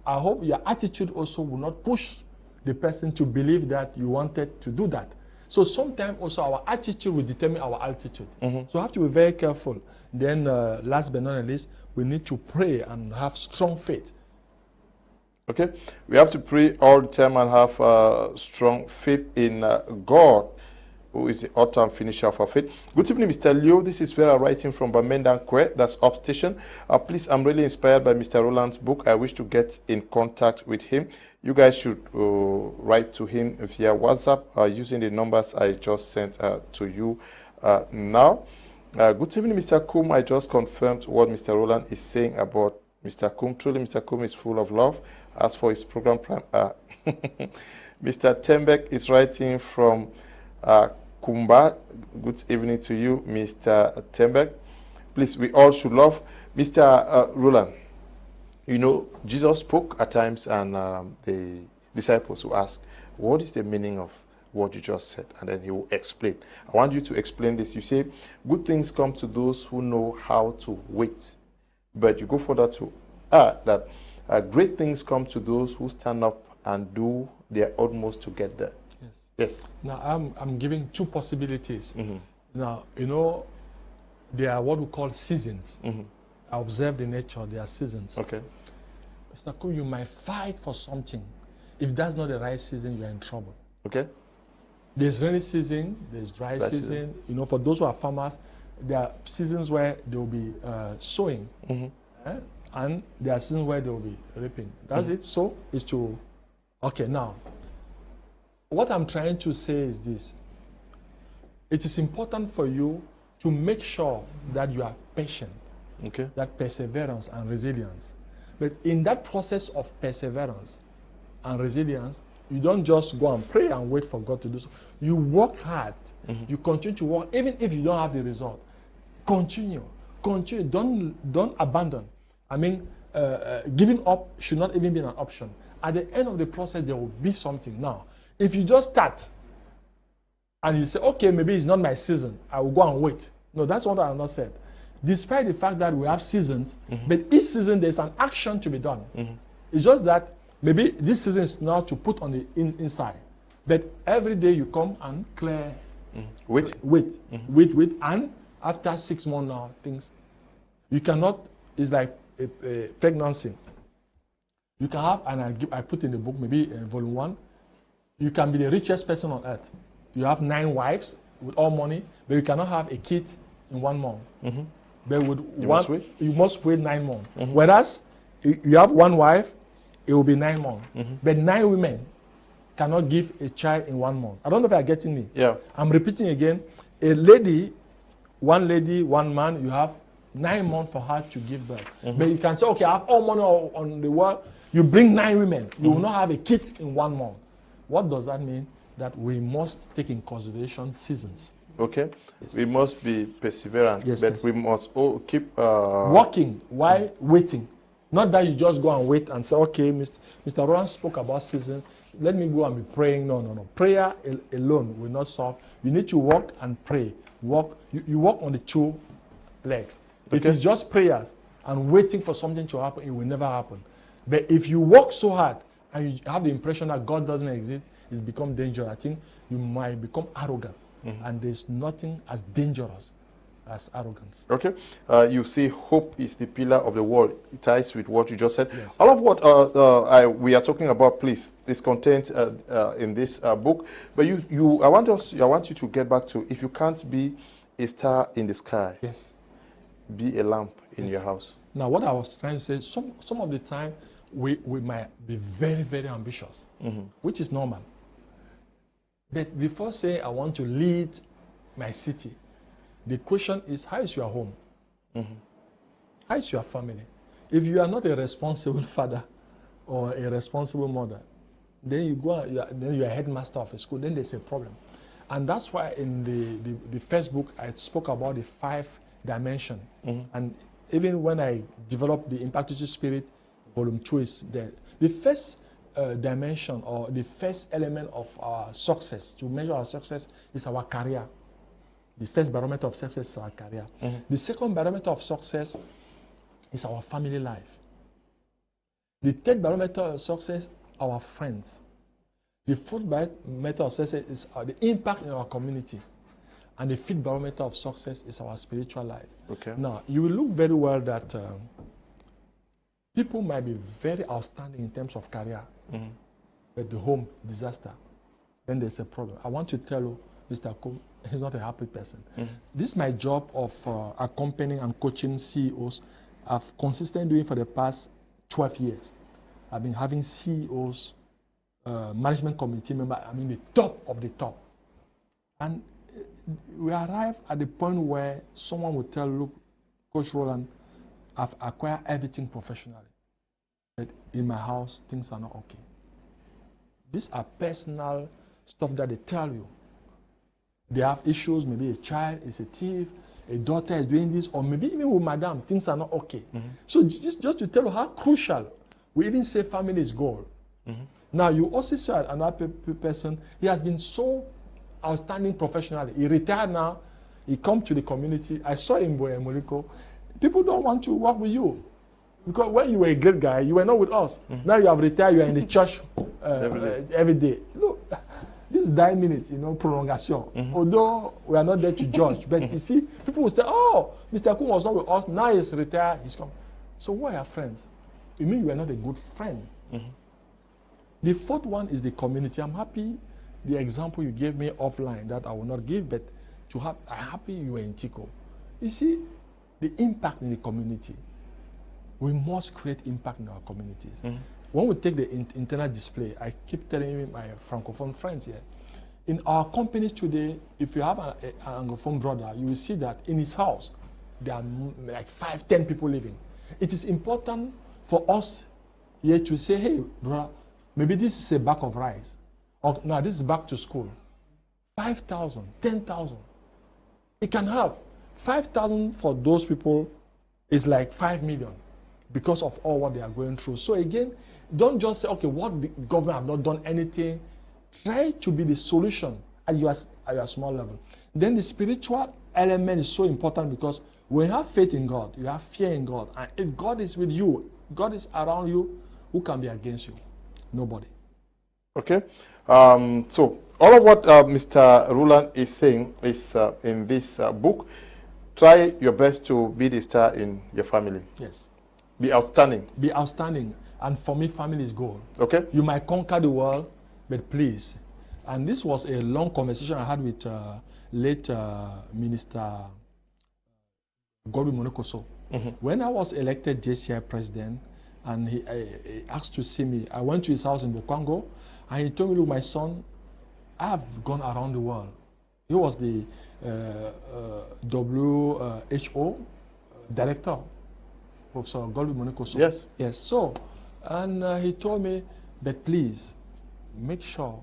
I hope your attitude also will not push the person to believe that you wanted to do that. So sometimes also our attitude will determine our altitude. So we have to be very careful. Then last but not least, we need to pray and have strong faith. Okay, we have to pray all the time and have strong faith in God, who is the author and finisher of our faith. Good evening, Mr. Leo. This is Vera writing from Roland KWEMAIN, that's Upstation. Please, I'm really inspired by Mr. Roland's book. I wish to get in contact with him. You guys should write to him via WhatsApp using the numbers I just sent to you now. Good evening, Mr. Kum. I just confirmed what Mr. Roland is saying about Mr. Kum. Truly, Mr. Kum is full of love. As for his program, Mr. Tembek is writing from Kumba. Good evening to you, Mr. Tembek. Please, we all should love. Mr. Roland, you know, Jesus spoke at times, and the disciples will ask, what is the meaning of what you just said? And then he will explain. I want you to explain this. You say, good things come to those who know how to wait. But you go further to add that great things come to those who stand up and do their utmost to get there. Yes. Yes. Now, I'm giving two possibilities. Now, you know, there are what we call seasons. I observe the nature, there are seasons. Okay. Mr. Kum, you might fight for something. If that's not the right season, you're in trouble. Okay. There's rainy season, there's dry season. You know, for those who are farmers, there are seasons where they will be sowing. And there are seasons where they will be reaping. That's it. So it's to, okay, now, what I'm trying to say is this. It is important for you to make sure that you are patient, that perseverance and resilience. But in that process of perseverance and resilience, you don't just go and pray and wait for God to do so. You work hard. You continue to work, even if you don't have the result. Continue. Don't abandon. I mean, giving up should not even be an option. At the end of the process, there will be something. Now, if you just start and you say, okay, maybe it's not my season, I will go and wait. No, that's what I have not said. Despite the fact that we have seasons, but each season there's an action to be done. It's just that maybe this season is now to put on the inside. But every day you come and clear. Wait, and after 6 months now, things, you cannot, it's like a pregnancy. You can have, and I put in the book, maybe volume 1, you can be the richest person on earth. You have 9 wives with all money, but you cannot have a kid in 1 month. But with you must wait 9 months. Whereas you have 1 wife, it will be 9 months. But 9 women cannot give a child in 1 month. I don't know if you are getting me. Yeah. I'm repeating again. A lady, 1 man, you have 9 months for her to give birth. But you can say, okay, I have all money on the world. You bring 9 women. You will not have a kid in 1 month. What does that mean? That we must take in consideration seasons. Okay. Yes. We must be perseverant. Yes, but we must keep working while waiting. Not that you just go and wait and say, okay, Mr. Roland spoke about season. Let me go and be praying. No. Prayer alone will not solve. You need to work and pray. You work on the 2 legs. If it's just prayers and waiting for something to happen, it will never happen. But if you work so hard and you have the impression that God doesn't exist, it's become dangerous. I think you might become arrogant. And there's nothing as dangerous as arrogance. Okay. You see, hope is the pillar of the world. It ties with what you just said. Yes. All of what we are talking about, please, is contained in this book. But I want you to get back to, if you can't be a star in the sky, yes, be a lamp in your house. Now, what I was trying to say, some of the time, we might be very, very ambitious, which is normal. But before saying I want to lead my city, the question is, how is your home? How is your family? If you are not a responsible father or a responsible mother, then you go, then you're a headmaster of a school, then there's a problem. And that's why in the first book, I spoke about the 5 dimensions. And even when I developed the Impactitude Spirit, volume 2 is there. The first dimension or the first element of our success, to measure our success, is our career. The first barometer of success is our career. The second barometer of success is our family life. The third barometer of success, our friends. The fourth barometer of success is the impact in our community. And the fifth barometer of success is our spiritual life. Okay. Now, you will look very well that people might be very outstanding in terms of career, but the home, disaster, then there's a problem. I want to tell you, Mr. Ko, he's not a happy person. This is my job of accompanying and coaching CEOs. I've consistently doing for the past 12 years. I've been having CEOs, management committee members, I mean the top of the top. And we arrive at the point where someone will tell, look, Coach Roland, I've acquired everything professionally, but in my house, things are not okay. These are personal stuff that they tell you. They have issues, maybe a child is a thief, a daughter is doing this, or maybe even with madam, things are not okay. So just to tell you how crucial, we even say family is goal. Now, you also said another person, he has been so outstanding professionally. He retired now, he come to the community. I saw him in Moliko. People don't want to work with you. Because when you were a great guy, you were not with us. Now you have retired, you are in the church every day. Look, this is 9 minutes, prolongation. Although we are not there to judge, but you see, people will say, oh, Mr. Kun was not with us, now he's retired, he's come. So why are friends? You mean you are not a good friend? The fourth one is the community. I'm happy the example you gave me offline that I will not give, but I'm happy you were in Tico. You see, the impact in the community. We must create impact in our communities. When we take the internal display, I keep telling my Francophone friends here, in our companies today, if you have an Anglophone brother, you will see that in his house, there are like 5, 10 people living. It is important for us here to say, hey, brother, maybe this is a bag of rice. Or now this is back to school. 5,000, 10,000. It can help. 5,000 for those people is like 5 million because of all what they are going through. So again, don't just say, okay, what the government have not done anything. Try to be the solution at your small level. Then the spiritual element is so important because when you have faith in God, you have fear in God. And if God is with you, God is around you, who can be against you? Nobody. Okay. So all of what Mr. Roland is saying is in this book. Try your best to be the star in your family. Yes. Be outstanding. Be outstanding. And for me, family is goal. Okay. You might conquer the world, but please. And this was a long conversation I had with late Minister Godwin Monokoso. When I was elected JCI president, and he asked to see me, I went to his house in Bokwango, and he told me, look, my son, I have gone around the world. He was the WHO director, Professor Godwin Monokoso. Yes. Yes. So, and he told me, but please, make sure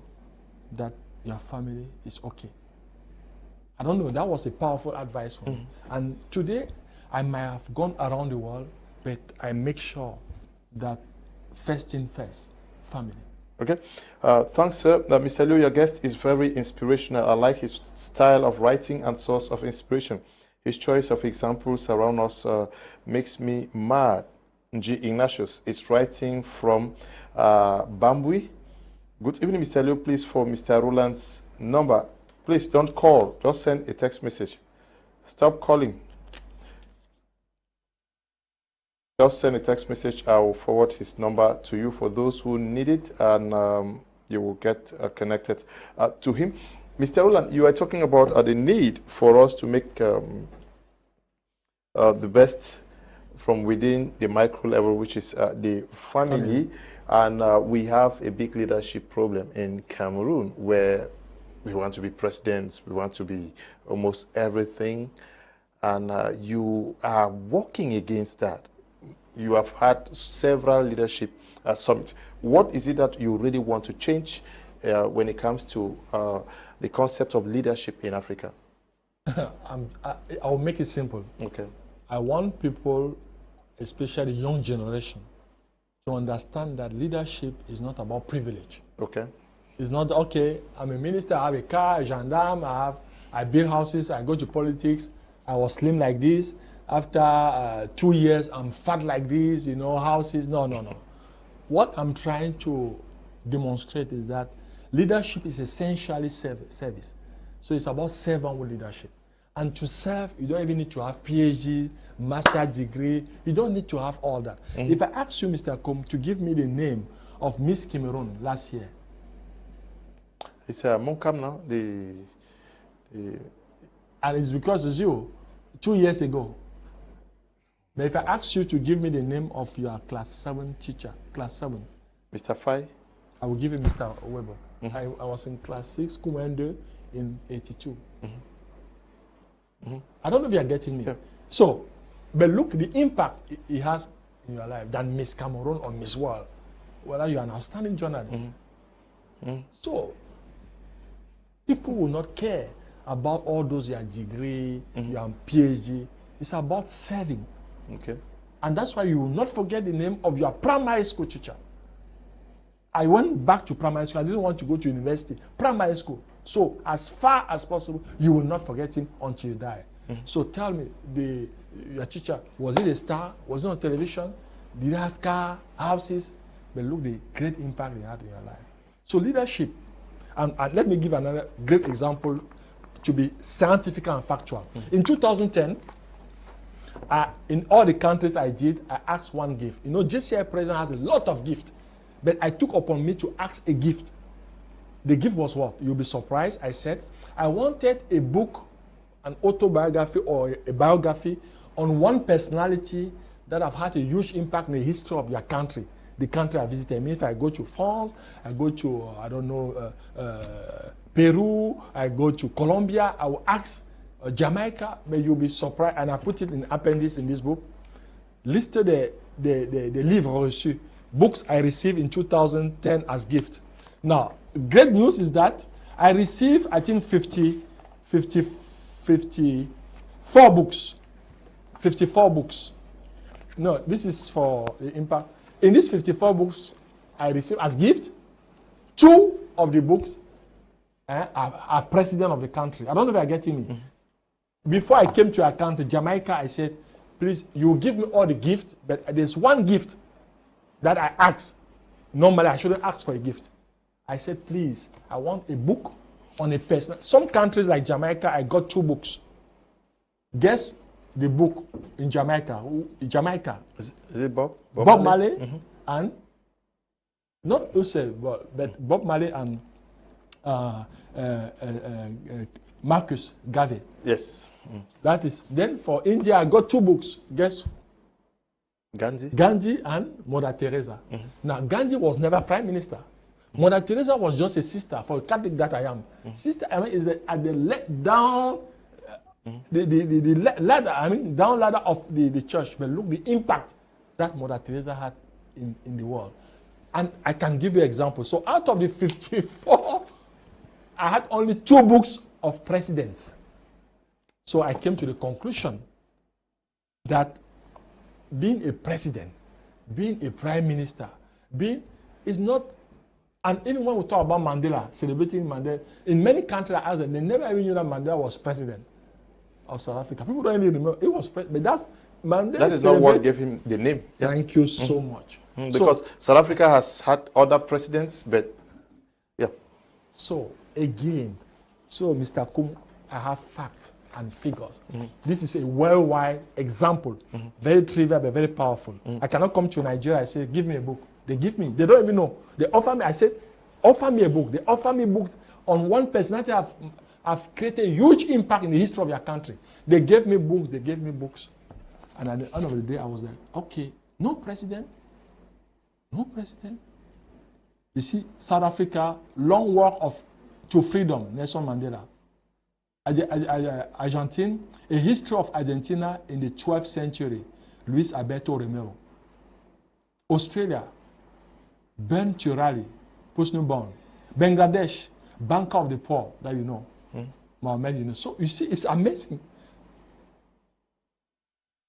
that your family is okay. I don't know, that was a powerful advice for me. And today, I might have gone around the world, but I make sure that first thing first, family. Okay. Thanks, sir. Mr. Liu, your guest is very inspirational. I like his style of writing and source of inspiration. His choice of examples around us makes me mad. G. Ignatius is writing from Bambui. Good evening, Mr. Liu. Please, for Mr. Roland's number, please don't call. Just send a text message. Stop calling. Just send a text message. I will forward his number to you for those who need it, and you will get connected to him. Mr. Roland, you are talking about the need for us to make the best from within the micro level, which is the family. And we have a big leadership problem in Cameroon where we want to be presidents, we want to be almost everything, and you are working against that. You have had several leadership summits. What is it that you really want to change when it comes to the concept of leadership in Africa? I'll make it simple. Okay. I want people, especially young generation, to understand that leadership is not about privilege. Okay. It's not, okay, I'm a minister, I have a car, a gendarme, I build houses, I go to politics, I was slim like this. After 2 years, I'm fat like this, you know, houses. No, no, no. What I'm trying to demonstrate is that Leadership is essentially service. So it's about servant leadership. And to serve, you don't even need to have PhD, master's degree. You don't need to have all that. If I ask you, Mr. Kom, to give me the name of Miss Cameroon last year. It's Moncam now, and it's because it's you, 2 years ago. But if I ask you to give me the name of your class 7 teacher, class 7. Mr. Fai? I will give you Mr. Weber. I was in class 6, Kumende, in 82. I don't know if you are getting me. Yeah. So, but look, the impact it has in your life than Miss Cameroon or Miss World. Whether you are an outstanding journalist. So, people will not care about all those your degree, your PhD. It's about serving. Okay. And that's why you will not forget the name of your primary school teacher. I went back to primary school. I didn't want to go to university. Primary school. So as far as possible, you will not forget him until you die. So tell me, your teacher, was it a star? Was it on television? Did he have car, houses? But look, the great impact he had in your life. So leadership, and let me give another great example to be scientific and factual. In 2010, in all the countries I did, I asked one gift. You know, JCI president has a lot of gifts, but I took upon me to ask a gift. The gift was what? You'll be surprised. I said, I wanted a book, an autobiography or a biography on one personality that have had a huge impact in the history of your country, the country I visited. I mean, if I go to France, I go to, I don't know, Peru, I go to Colombia, I will ask Jamaica, but you'll be surprised, and I put it in appendix in this book, listed the livres reçus, books I received in 2010 as gift. Now, great news is that I received, I think, 54 books. 54 books. No, this is for the impact. In these 54 books I received as gift, 2 of the books are president of the country. I don't know if you're getting me. Before I came to your country, Jamaica, I said, please, you give me all the gifts, but there's one gift that I asked. Normally, I shouldn't ask for a gift. I said, please, I want a book on a person. Some countries like Jamaica, I got 2 books. Guess the book in Jamaica. Jamaica. Is it Bob? Bob Marley and, not Usain, but Bob Marley and Marcus Garvey. Yes. That is. Then for India, I got 2 books. Guess? Gandhi and Mother Teresa. Now, Gandhi was never prime minister. Mother Teresa was just a sister, for a Catholic that I am. Sister, I mean, is at the down, the ladder, I mean, down ladder of the church. But look, the impact that Mother Teresa had in the world. And I can give you examples. So out of the 54, I had only 2 books of presidents. So I came to the conclusion that being a president, being a prime minister, is not. And even when we talk about Mandela, celebrating Mandela, in many countries I asked them, they never even knew that Mandela was president of South Africa. People don't even remember. It was president. But Mandela that is not what gave him the name. Thank you so much. Because South Africa has had other presidents, but yeah. So again, Mr. Kom, I have facts and figures. This is a worldwide example. Very trivial, but very powerful. I cannot come to Nigeria and say, give me a book. They give me. They don't even know. They offer me. I said, offer me a book. They offer me books on one personality have created a huge impact in the history of your country. They gave me books. They gave me books. And at the end of the day, I was like, okay, no president. No president. You see, South Africa, long walk to freedom, Nelson Mandela. Argentina, a history of Argentina in the 12th century, Luis Alberto Romero. Australia, Ben Chirali, Pusnubon. Bangladesh, banker of the poor, that you know. Mohammed, you know. So you see, it's amazing.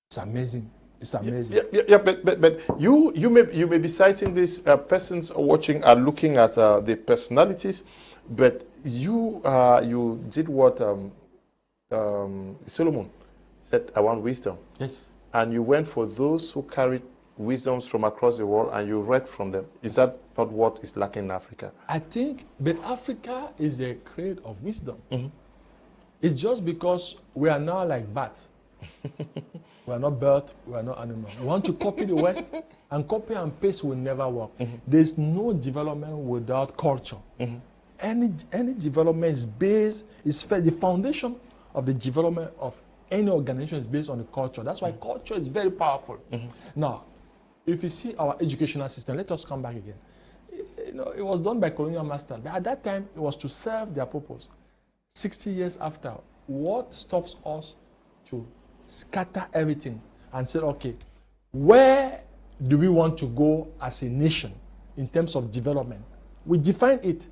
It's amazing. It's amazing. But you may be citing these persons watching and looking at the personalities, but you did what Solomon said, I want wisdom. Yes. And you went for those who carried wisdoms from across the world and you read from them. Is that not what is lacking in Africa? I think, but Africa is a crate of wisdom. It's just because we are now like bats. We are not bird, we are not animal. We want to copy the West, and copy and paste will never work. There's no development without culture. Any development is based, the foundation of the development of any organization is based on the culture. That's why culture is very powerful. Now, if you see our educational system, let us come back again. You know, it was done by colonial masters, but at that time, it was to serve their purpose. 60 years after, what stops us to scatter everything and say, okay, where do we want to go as a nation in terms of development? We define it,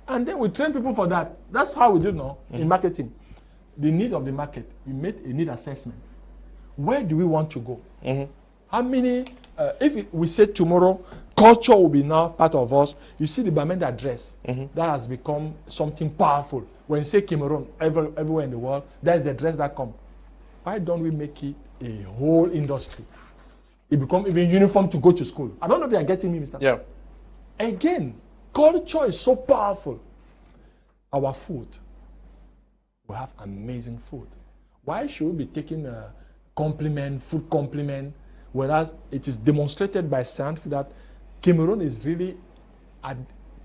and then we train people for that. That's how we do now in marketing. The need of the market, we made a need assessment. Where do we want to go? How many, if we say tomorrow, culture will be now part of us, you see the Bamenda dress, that has become something powerful. When you say Cameroon, everywhere in the world, that's the dress that comes. Why don't we make it a whole industry? It becomes even uniform to go to school. I don't know if you are getting me, Mr. Yeah. Again, culture is so powerful. Our food, we have amazing food. Why should we be taking a food compliment, whereas it is demonstrated by science that Cameroon is really,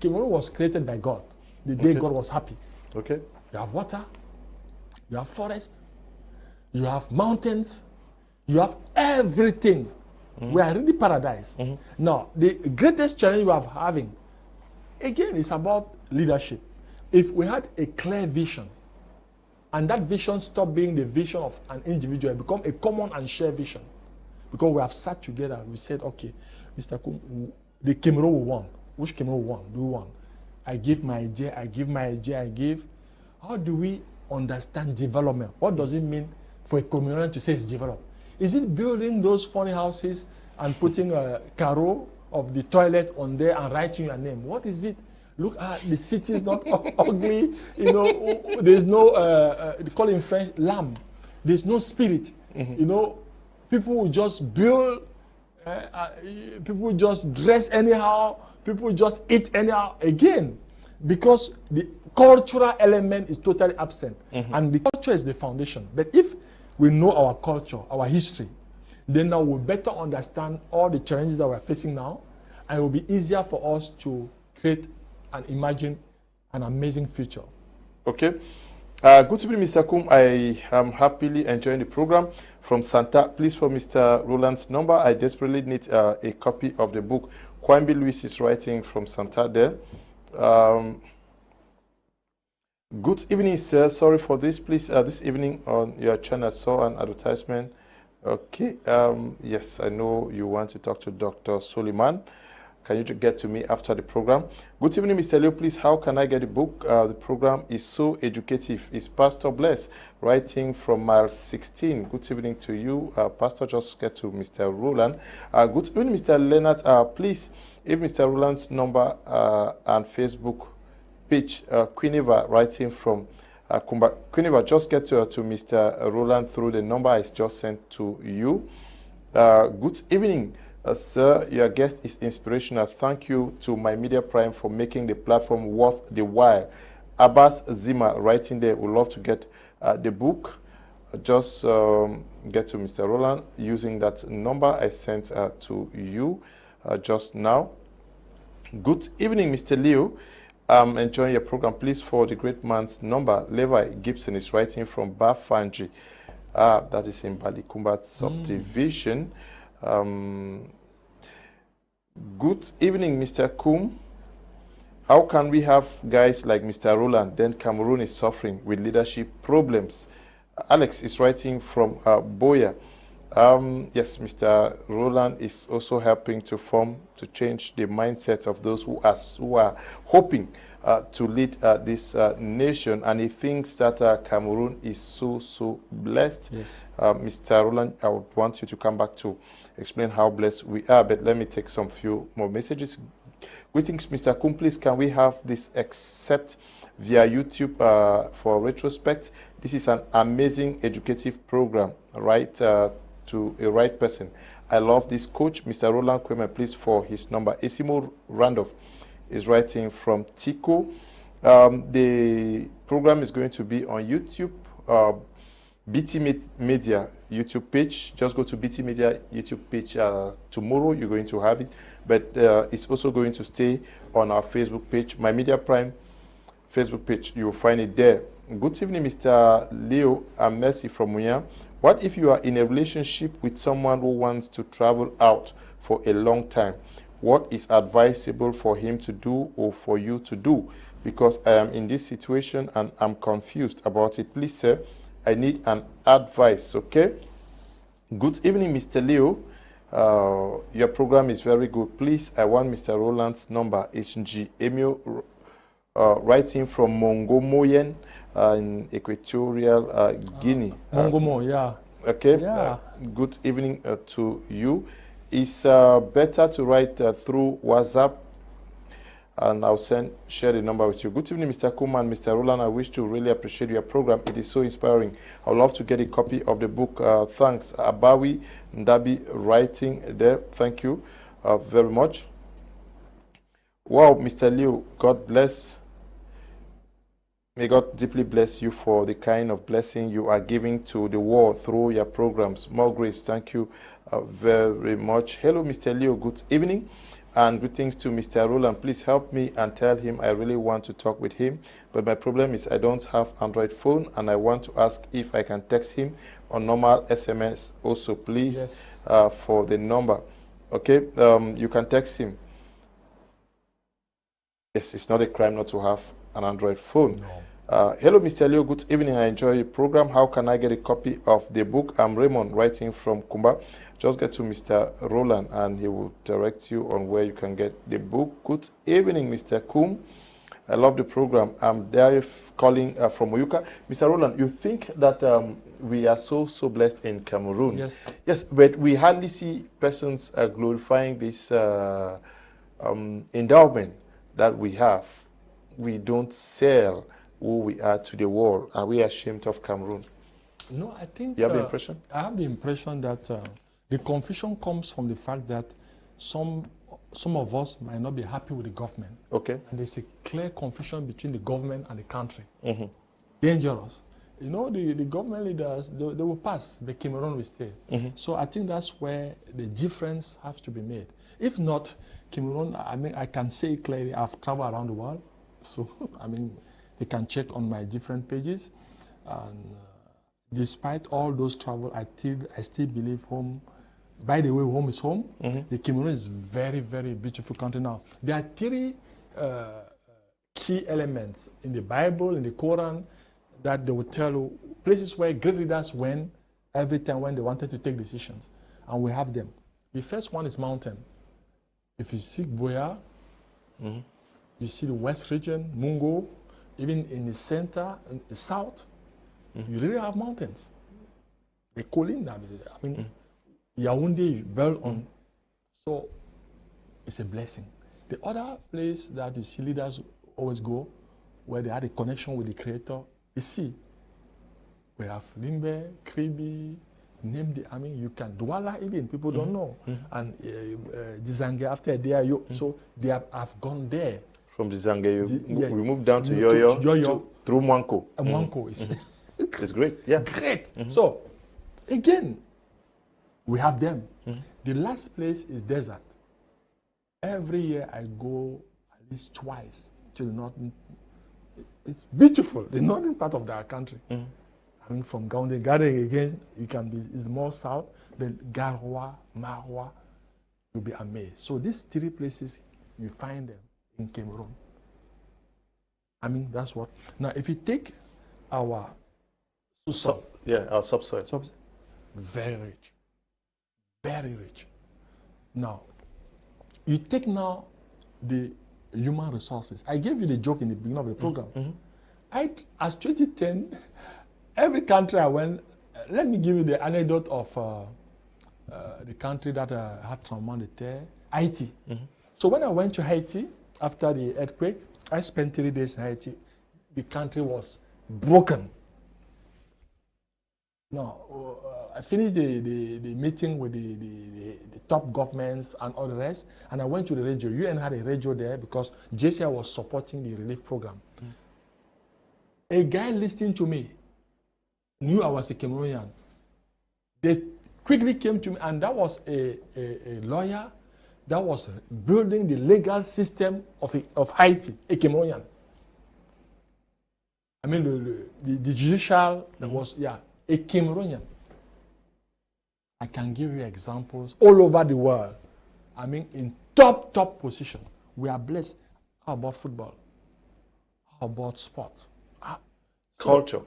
Cameroon was created by God, the day God was happy. Okay. You have water, you have forest, you have mountains, you have everything. We are really paradise. Now, the greatest challenge we are having, again, is about leadership. If we had a clear vision, and that vision stopped being the vision of an individual, it become a common and shared vision. Because we have sat together, we said, okay, Mr. Kum, the Cameroon we want. Which Cameroon we want? Do we want? I give my idea, I give my idea, I give. How do we understand development? What does it mean for a Cameroonian to say it's developed? Is it building those funny houses and putting a carreau of the toilet on there and writing your name? What is it? Look at the city is not ugly. You know, there's no, they call it in French, l'âme. There's no spirit. You know, people will just build, people will just dress anyhow, people will just eat anyhow. Again, because the cultural element is totally absent. And the culture is the foundation. But if we know our culture, our history, then now we'll better understand all the challenges that we're facing now, and it will be easier for us to create and imagine an amazing future. Okay. Good evening, Mr. Kum. I am happily enjoying the program. From Santa, please, for Mr. Roland's number. I desperately need a copy of the book. Kwambi Louis is writing from Santa there. Good evening, sir. Sorry for this. Please, this evening on your channel, I saw an advertisement. Okay. Yes, I know you want to talk to Dr. Suleiman. Can you get to me after the program? Good evening, Mr. Leo. Please, how can I get the book? The program is so educative. It's Pastor Bless, writing from mile 16. Good evening to you, Pastor. Just get to Mr. Roland. Good evening, Mr. Leonard. Please, if Mr. Roland's number and Facebook page, Queen Eva, writing from Kumba. Queen Eva, just get to Mr. Roland through the number I just sent to you. Good evening. Sir, your guest is inspirational. Thank you to My Media Prime for making the platform worth the while. Abbas Zima writing there, would love to get the book. Just get to Mr. Roland using that number I sent to you just now. Good evening, Mr. Leo. I'm enjoying your program. Please, for the great man's number. Levi Gibson is writing from Bafanji. That is in Balikumbat subdivision. Good evening, Mr. Kum. How can we have guys like Mr. Roland? Then Cameroon is suffering with leadership problems. Alex is writing from Boya. Yes, Mr. Roland is also helping to change the mindset of those who are hoping to lead this nation, and he thinks that Cameroon is so blessed. Yes. Mr. Roland, I would want you to come back to explain how blessed we are, but let me take some few more messages. Greetings, Mr. Kum. Please, can we have this except via YouTube for retrospect? This is an amazing educative program, right, to a right person. I love this coach, Mr. Roland KWEMAIN, please, for his number. Esimo Randolph is writing from Tico. The program is going to be on YouTube, BT Media YouTube page. Just go to BT Media YouTube page tomorrow. You're going to have it. But it's also going to stay on our Facebook page, My Media Prime Facebook page. You'll find it there. Good evening, Mr. Leo. I'm Mercy from Muya. What if you are in a relationship with someone who wants to travel out for a long time? What is advisable for him to do or for you to do? Because I am in this situation and I'm confused about it. Please, sir, I need an advice, okay? Good evening, Mr. Leo. Your program is very good. Please, I want Mr. Roland's number. It's G. Emil, writing from Mongomoyen in Equatorial Guinea. Mongomo, yeah. Okay. Yeah. Good evening to you. It's better to write through WhatsApp, and I'll share the number with you. Good evening, Mr. Kuma and Mr. Roland. I wish to really appreciate your program. It is so inspiring. I would love to get a copy of the book. Thanks. Abawi Ndabi writing there. Thank you very much. Wow, Mr. Leo, God bless. May God deeply bless you for the kind of blessing you are giving to the world through your programs. More grace. Thank you very much. Hello, Mr. Leo. Good evening. And greetings to Mr. Roland. Please help me and tell him I really want to talk with him. But my problem is I don't have Android phone, and I want to ask if I can text him on normal SMS also, please, yes. For the number. Okay, you can text him. Yes, it's not a crime not to have an Android phone. No. Hello, Mr. Leo. Good evening. I enjoy your program. How can I get a copy of the book? I'm Raymond, writing from Kumba. Just get to Mr. Roland, and he will direct you on where you can get the book. Good evening, Mr. Kum. I love the program. I'm Dave calling from Oyuka. Mr. Roland, you think that we are so blessed in Cameroon? Yes. Yes, but we hardly see persons glorifying this endowment that we have. We don't sell who we are to the world. Are we ashamed of Cameroon? No, I think... You have the impression? I have the impression that the confusion comes from the fact that some of us might not be happy with the government. Okay. And there's a clear confusion between the government and the country. Mm-hmm. Dangerous. You know, the government leaders, they will pass, but Cameroon will stay. Mm-hmm. So I think that's where the difference has to be made. If not, Cameroon, I mean, I can say clearly, I've traveled around the world. So, I mean, they can check on my different pages. And despite all those travel, I still believe home. By the way, home is home. Mm-hmm. The Cameroon is very, very beautiful country now. There are three key elements in the Bible, in the Quran, that they will tell you places where great leaders went every time when they wanted to take decisions. And we have them. The first one is mountain. If you see Boya, mm-hmm. you see the west region, Mungo, even in the center, in the south, mm-hmm. you really have mountains. The Colline, I mean, mm-hmm. Yaoundé built on. So it's a blessing. The other place that you see leaders always go, where they had a connection with the Creator, is sea. We have Limbe, Kribi, name the, I mean, you can, Douala even, people don't know. Mm-hmm. And Dizange, after they are, so they have gone there. From Dizange, we moved down to Yoyo, through Mwanko. Mwanko is it's great, yeah. Great. Mm-hmm. So, again, we have them. Mm-hmm. The last place is desert. Every year I go at least twice to the northern. It's beautiful, the northern part of our country. Mm-hmm. I mean, from Gaoundé, Gade again, you can be, it's more south, then Garoua, Maroua, you'll be amazed. So these three places, you find them in Cameroon. I mean, that's what. Now, if you take our subsoil. Our subsoil. Very rich. Very rich. Now, you take now the human resources. I gave you the joke in the beginning of the program. Mm-hmm. As 2010, every country I went, let me give you the anecdote of the country that had tremblement de terre, Haiti. Mm-hmm. So when I went to Haiti after the earthquake, I spent 3 days in Haiti. The country was broken. Now, I finished the meeting with the top governments and all the rest, and I went to the radio. UN had a radio there because JCI was supporting the relief program. A guy listening to me knew I was a Cameroonian. They quickly came to me, and that was a lawyer that was building the legal system of Haiti, a Cameroonian. I mean, the judicial was, a Cameroonian. I can give you examples all over the world. I mean, in top position. We are blessed. How about football? How about sports? Culture.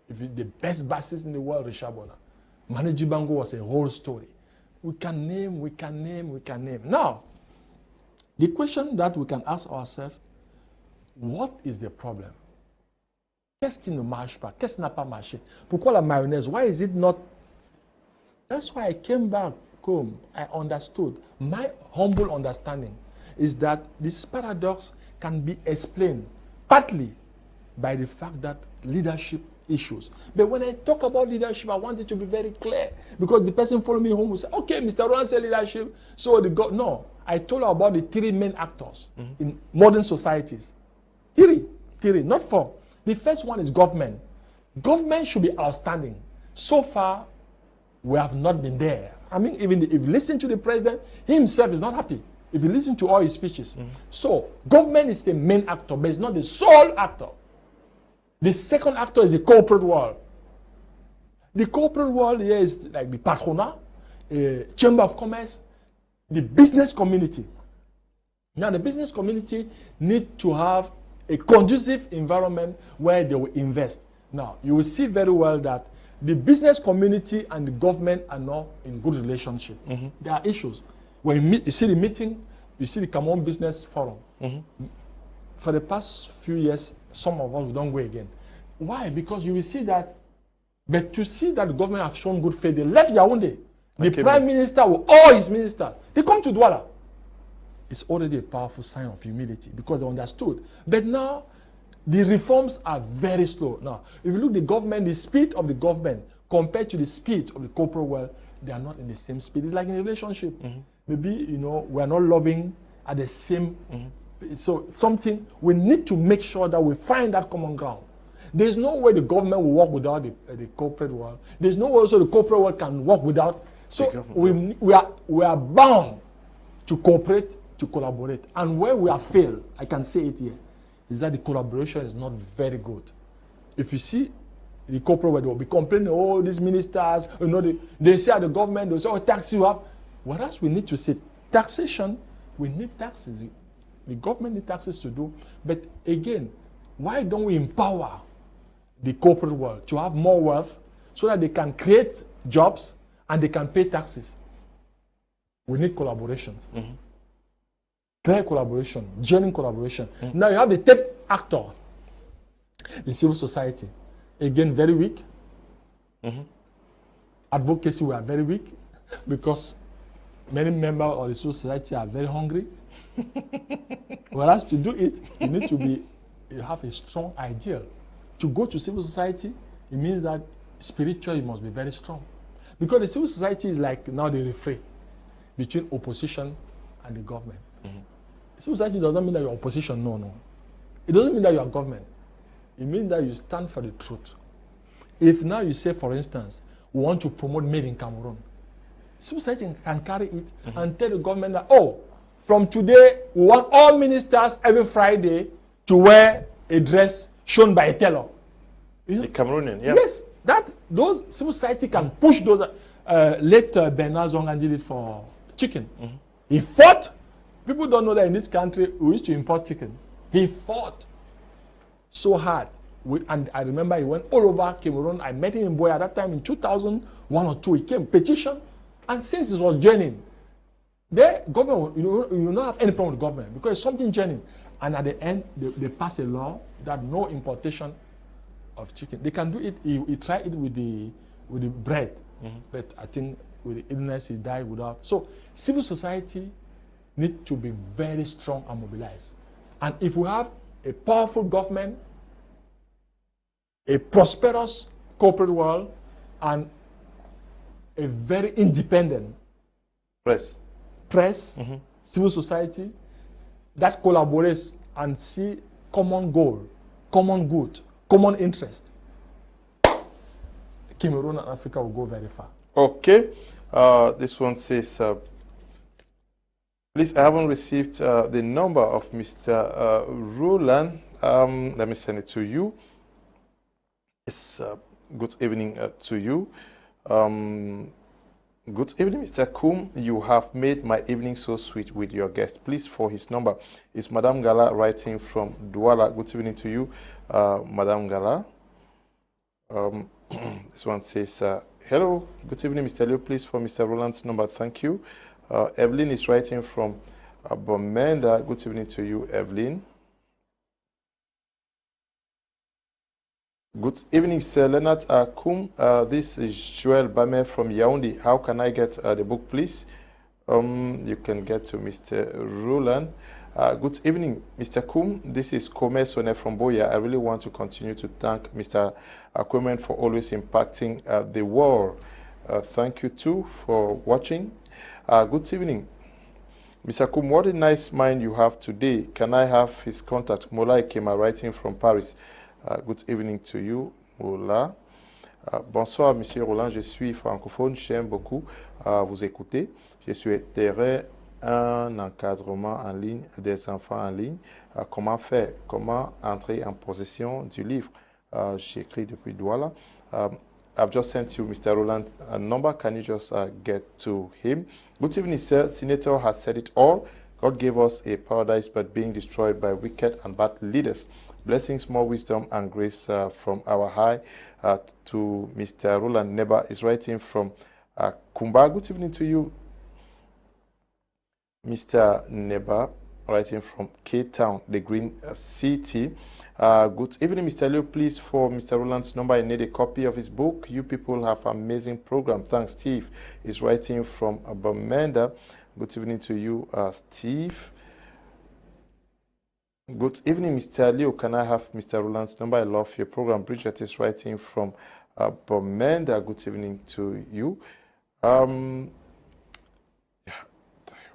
If the best bassist in the world, Richard Bona. Manu Dibango was a whole story. We can name. Now, the question that we can ask ourselves, what is the problem? Qu'est-ce qui ne marche pas? Qu'est-ce qui n'a pas marché? Pourquoi la mayonnaise? Why is it not? That's why I came back home. I understood. My humble understanding is that this paradox can be explained partly by the fact that leadership issues. But when I talk about leadership, I want it to be very clear, because the person following me home will say, okay, Mr. Roland said leadership, so no. I told her about the three main actors in modern societies. Three, not four. The first one is government. Government should be outstanding. So far, we have not been there. I mean, even if you listen to the president, he himself is not happy. If you listen to all his speeches. So, government is the main actor, but it's not the sole actor. The second actor is the corporate world. The corporate world here is like the patronat, chamber of commerce, the business community. Now, the business community need to have a conducive environment where they will invest. Now, you will see very well that the business community and the government are not in good relationship. There are issues. When you see the meeting, you see the Cameroon Business Forum. For the past few years, some of us will don't go again. Why? Because you will see that, but to see that the government have shown good faith, they left Yaoundé. The Prime Minister with all his ministers, they come to Douala. It's already a powerful sign of humility because they understood. But now, the reforms are very slow. Now, if you look at the government, the speed of the government compared to the speed of the corporate world, they are not in the same speed. It's like in a relationship. Maybe, we are not loving at the same. So something, we need to make sure that we find that common ground. There's no way the government will work without the corporate world. There's no way also the corporate world can work without. So we are bound to cooperate, to collaborate. And where we have failed, I can say it here, is that the collaboration is not very good. If you see the corporate world, they will be complaining, oh, these ministers, they say at the government, they say, oh, taxes you have. Whereas we need to say taxation, we need taxes. The government needs taxes to do. But again, why don't we empower the corporate world to have more wealth so that they can create jobs and they can pay taxes? We need collaborations. Clear collaboration, genuine collaboration. Now you have the third actor, the civil society. Again, very weak. Advocacy, we are very weak because many members of the civil society are very hungry. Whereas to do it, you have a strong ideal. To go to civil society, it means that spiritually you must be very strong. Because the civil society is like now the referee between opposition and the government. Civil society doesn't mean that you're opposition, no. It doesn't mean that you are government. It means that you stand for the truth. If now you say, for instance, we want to promote made in Cameroon, civil society can carry it and tell the government that, oh, from today, we want all ministers every Friday to wear a dress shown by a tailor. The Cameroonian, yeah. Yes, those civil society can push those. Let Bernard Zonga did it for chicken. He fought. People don't know that in this country, we used to import chicken. He fought so hard. And I remember he went all over Cameroon. I met him in Boya at that time in 2001 or 2. He came, petition. And since it was joining, the government, you don't have any problem with government because it's something genuine. And at the end, they pass a law that no importation of chicken. They can do it. He tried it with the bread, but I think with the illness he died without. So civil society need to be very strong and mobilized. And if we have a powerful government, a prosperous corporate world, and a very independent press, civil society that collaborates and see common goal, common good, common interest, Cameroon and Africa will go very far. Okay. This one says, please, I haven't received the number of Mr. Roland. Let me send it to you. It's good evening to you. Good evening, Mr. Kum. You have made my evening so sweet with your guest. Please, for his number, it's Madame Gala writing from Douala. Good evening to you, Madame Gala. This one says, hello, good evening, Mr. Leo. Please, for Mr. Roland's number, thank you. Evelyn is writing from Bomenda. Good evening to you, Evelyn. Good evening, Sir Leonard Kum. This is Joel Bame from Yaoundé. How can I get the book, please? You can get to Mr. Roland. Good evening, Mr. Kum. This is Kome Sone from Boya. I really want to continue to thank Mr. KWEMAIN for always impacting the world. Thank you too for watching. Good evening, Mr. Kum. What a nice mind you have today. Can I have his contact? Mola Ekema writing from Paris. Good evening to you, Mola. Bonsoir, Monsieur Roland. Je suis francophone. J'aime beaucoup vous écouter. Je souhaiterais un encadrement en ligne des enfants en ligne. Comment faire? Comment entrer en possession du livre? J'écris depuis Douala. I've just sent you Mr. Roland's number. Can you just get to him? Good evening, sir. Senator has said it all. God gave us a paradise but being destroyed by wicked and bad leaders. Blessings, more wisdom and grace from our high to Mr. Roland. Neba is writing from Kumba. Good evening to you, Mr. Neba, writing from Cape Town, the Green City. Good evening, Mr. Leo. Please, for Mr. Roland's number, I need a copy of his book. You people have an amazing program. Thanks, Steve. Is writing from Bamenda. Good evening to you, Steve. Good evening, Mr. Leo. Can I have Mr. Roland's number? I love your program. Bridget is writing from Bamenda. Good evening to you. I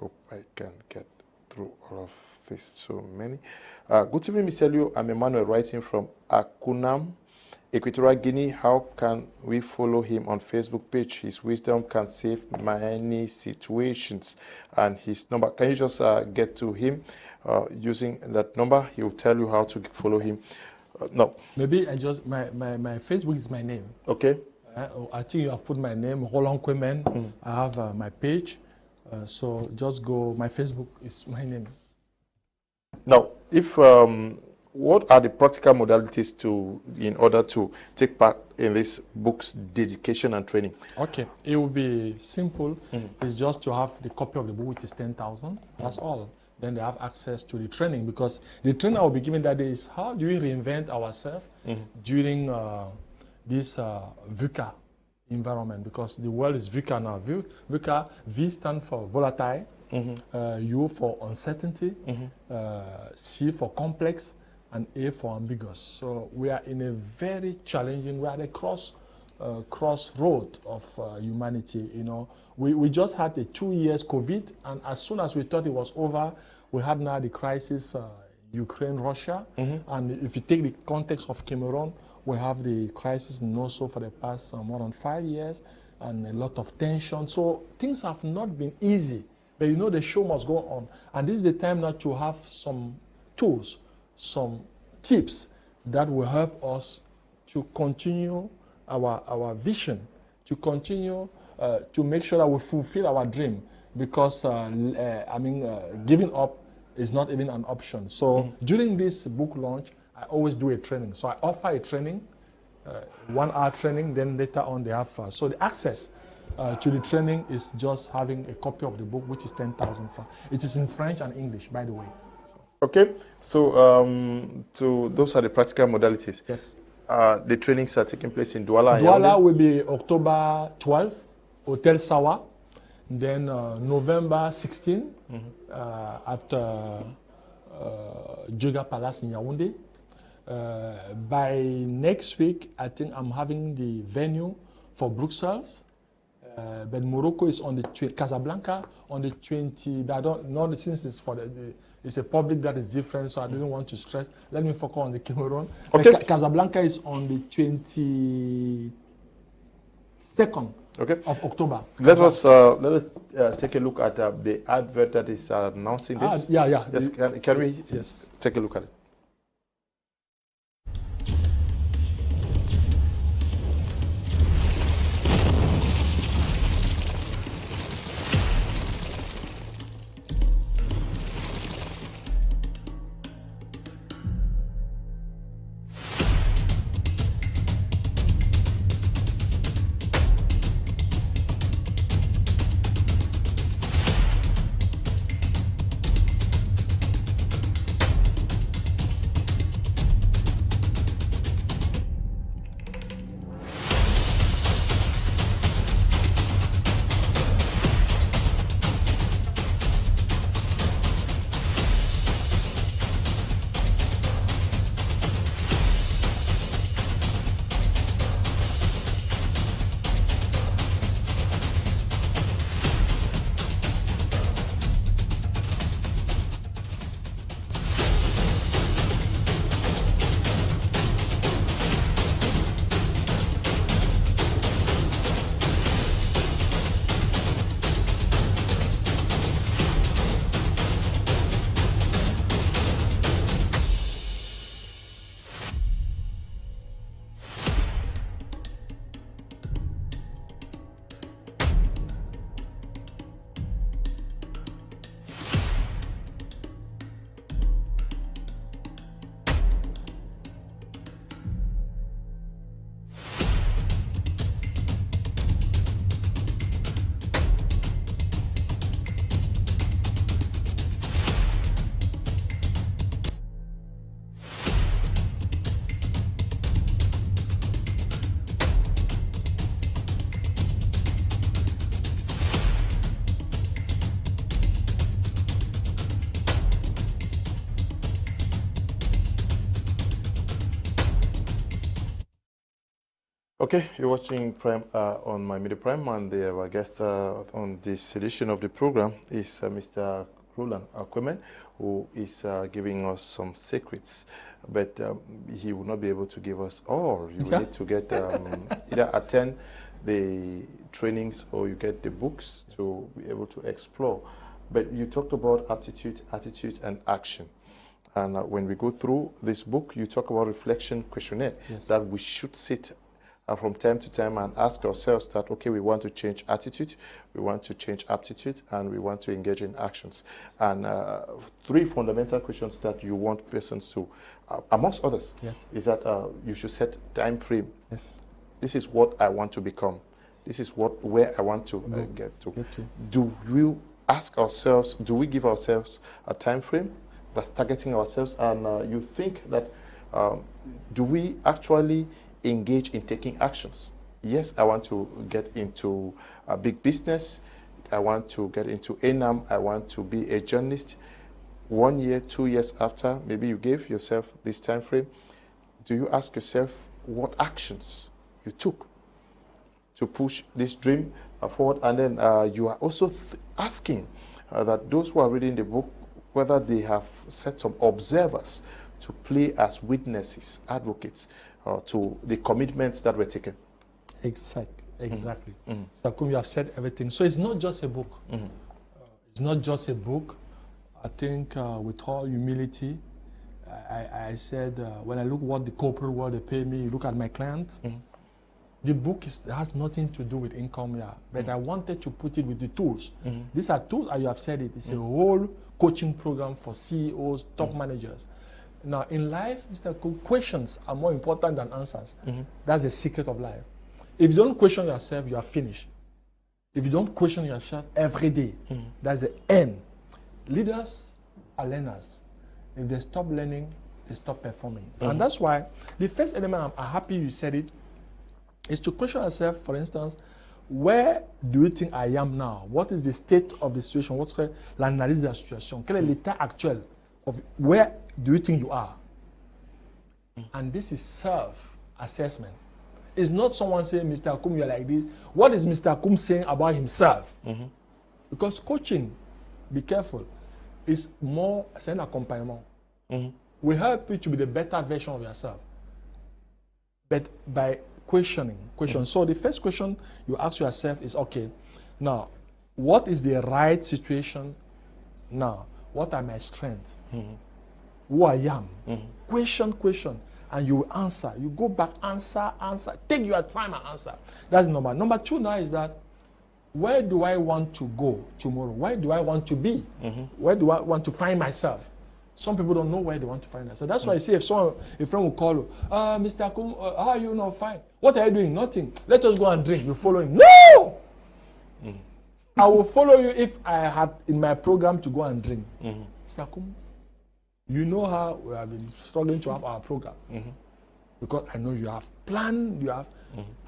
hope I can get through all of this. So many. Good evening, Mr. Leo. I'm Emmanuel writing from Akunam, Equatorial Guinea. How can we follow him on Facebook page? His wisdom can save many situations. And his number, can you just get to him using that number? He will tell you how to follow him. No. Maybe I just, my Facebook is my name. Okay. I think you have put my name, Roland KWEMAIN. I have my page. So just go, my Facebook is my name. Now, if what are the practical modalities in order to take part in this book's dedication and training? Okay, it will be simple. It's just to have the copy of the book, which is 10,000. That's all. Then they have access to the training, because the training I will be given that day is how do we reinvent ourselves during this VUCA environment, because the world is VUCA now. VUCA, V stands for volatile, U for uncertainty, C for complex, and A for ambiguous. So we are in a very challenging, we are at a crossroad of humanity. You know, we just had a 2 years COVID, and as soon as we thought it was over, we had now the crisis, Ukraine, Russia, and if you take the context of Cameroon, we have the crisis in Noso for the past more than 5 years, and a lot of tension. So things have not been easy, but you know the show must go on, and this is the time now to have some tools, some tips that will help us to continue our vision, to continue to make sure that we fulfill our dream, because giving up is not even an option. So during this book launch, I always do a training. So I offer a training, 1 hour training, then later on they have, so the access to the training is just having a copy of the book, which is 10,000 francs. It is in French and English, by the way. Okay, so those are the practical modalities. Yes. The trainings are taking place in Douala. Douala will be October 12th, Hotel Sawa. Then November 16 at Djega Palace in Yaoundé. By next week, I think I'm having the venue for Brussels. but Morocco is on the Casablanca on the 20. But I don't know since it's for it's a public that is different, so I didn't want to stress. Let me focus on the Cameroon. Okay. Casablanca is on the 22nd of October. Let us take a look at the advert that is announcing this. Yeah. Yes, can we take a look at it? Okay, you're watching Prime on my Media Prime, and our guest on this edition of the program is Mr. Roland KWEMAIN, who is giving us some secrets, but he will not be able to give us all. You will need to get either attend the trainings or you get the books to be able to explore. But you talked about aptitude, attitude, and action. And when we go through this book, you talk about reflection questionnaire that we should sit from time to time and ask ourselves that, okay, we want to change attitude, we want to change aptitude, and we want to engage in actions. And 3 fundamental questions that you want persons to, amongst others, is that you should set time frame. This is what I want to become. This is where I want to get to. Do we ask ourselves, do we give ourselves a time frame that's targeting ourselves? And you think that, do we actually engage in taking actions? Yes, I want to get into a big business. I want to get into ANAM. I want to be a journalist. 1 year, 2 years after, maybe you gave yourself this time frame. Do you ask yourself what actions you took to push this dream forward? And then you are also asking that those who are reading the book, whether they have set some observers to play as witnesses, advocates, to the commitments that were taken. Exactly. Mr. Kum, you have said everything. So it's not just a book. It's not just a book. I think with all humility, I said, when I look what the corporate world they pay me, you look at my client, the book has nothing to do with income here, but I wanted to put it with the tools. These are tools, as you have said it, it's a whole coaching program for CEOs, top managers. Now, in life, Mr. Cook, questions are more important than answers. That's the secret of life. If you don't question yourself, you are finished. If you don't question yourself every day, that's the end. Leaders are learners. If they stop learning, they stop performing. And that's why the first element, I'm happy you said it, is to question yourself, for instance, where do you think I am now? What is the state of the situation? What's l'analyse de la situation? Quel est l'état actuel of where do you think you are? And this is self-assessment. is not someone saying, Mr. Kum, you're like this. What is Mr. Kum saying about himself? Because coaching, be careful, is more an accompaniment. We help you to be the better version of yourself. But by questioning. So the first question you ask yourself is, okay, now, what is the right situation now? What are my strengths? Who I am? Question. And you answer. You go back, answer. Take your time and answer. That's number. Number two now is that, where do I want to go tomorrow? Where do I want to be? Where do I want to find myself? Some people don't know where they want to find themselves. That's why I say, if a friend will call you, Mr. Akum, how are you not fine? What are you doing? Nothing. Let us go and drink. You follow him. No! I will follow you if I had in my program to go and drink. Mr. Akum, you know how we have been struggling to have our program. Because I know you have planned,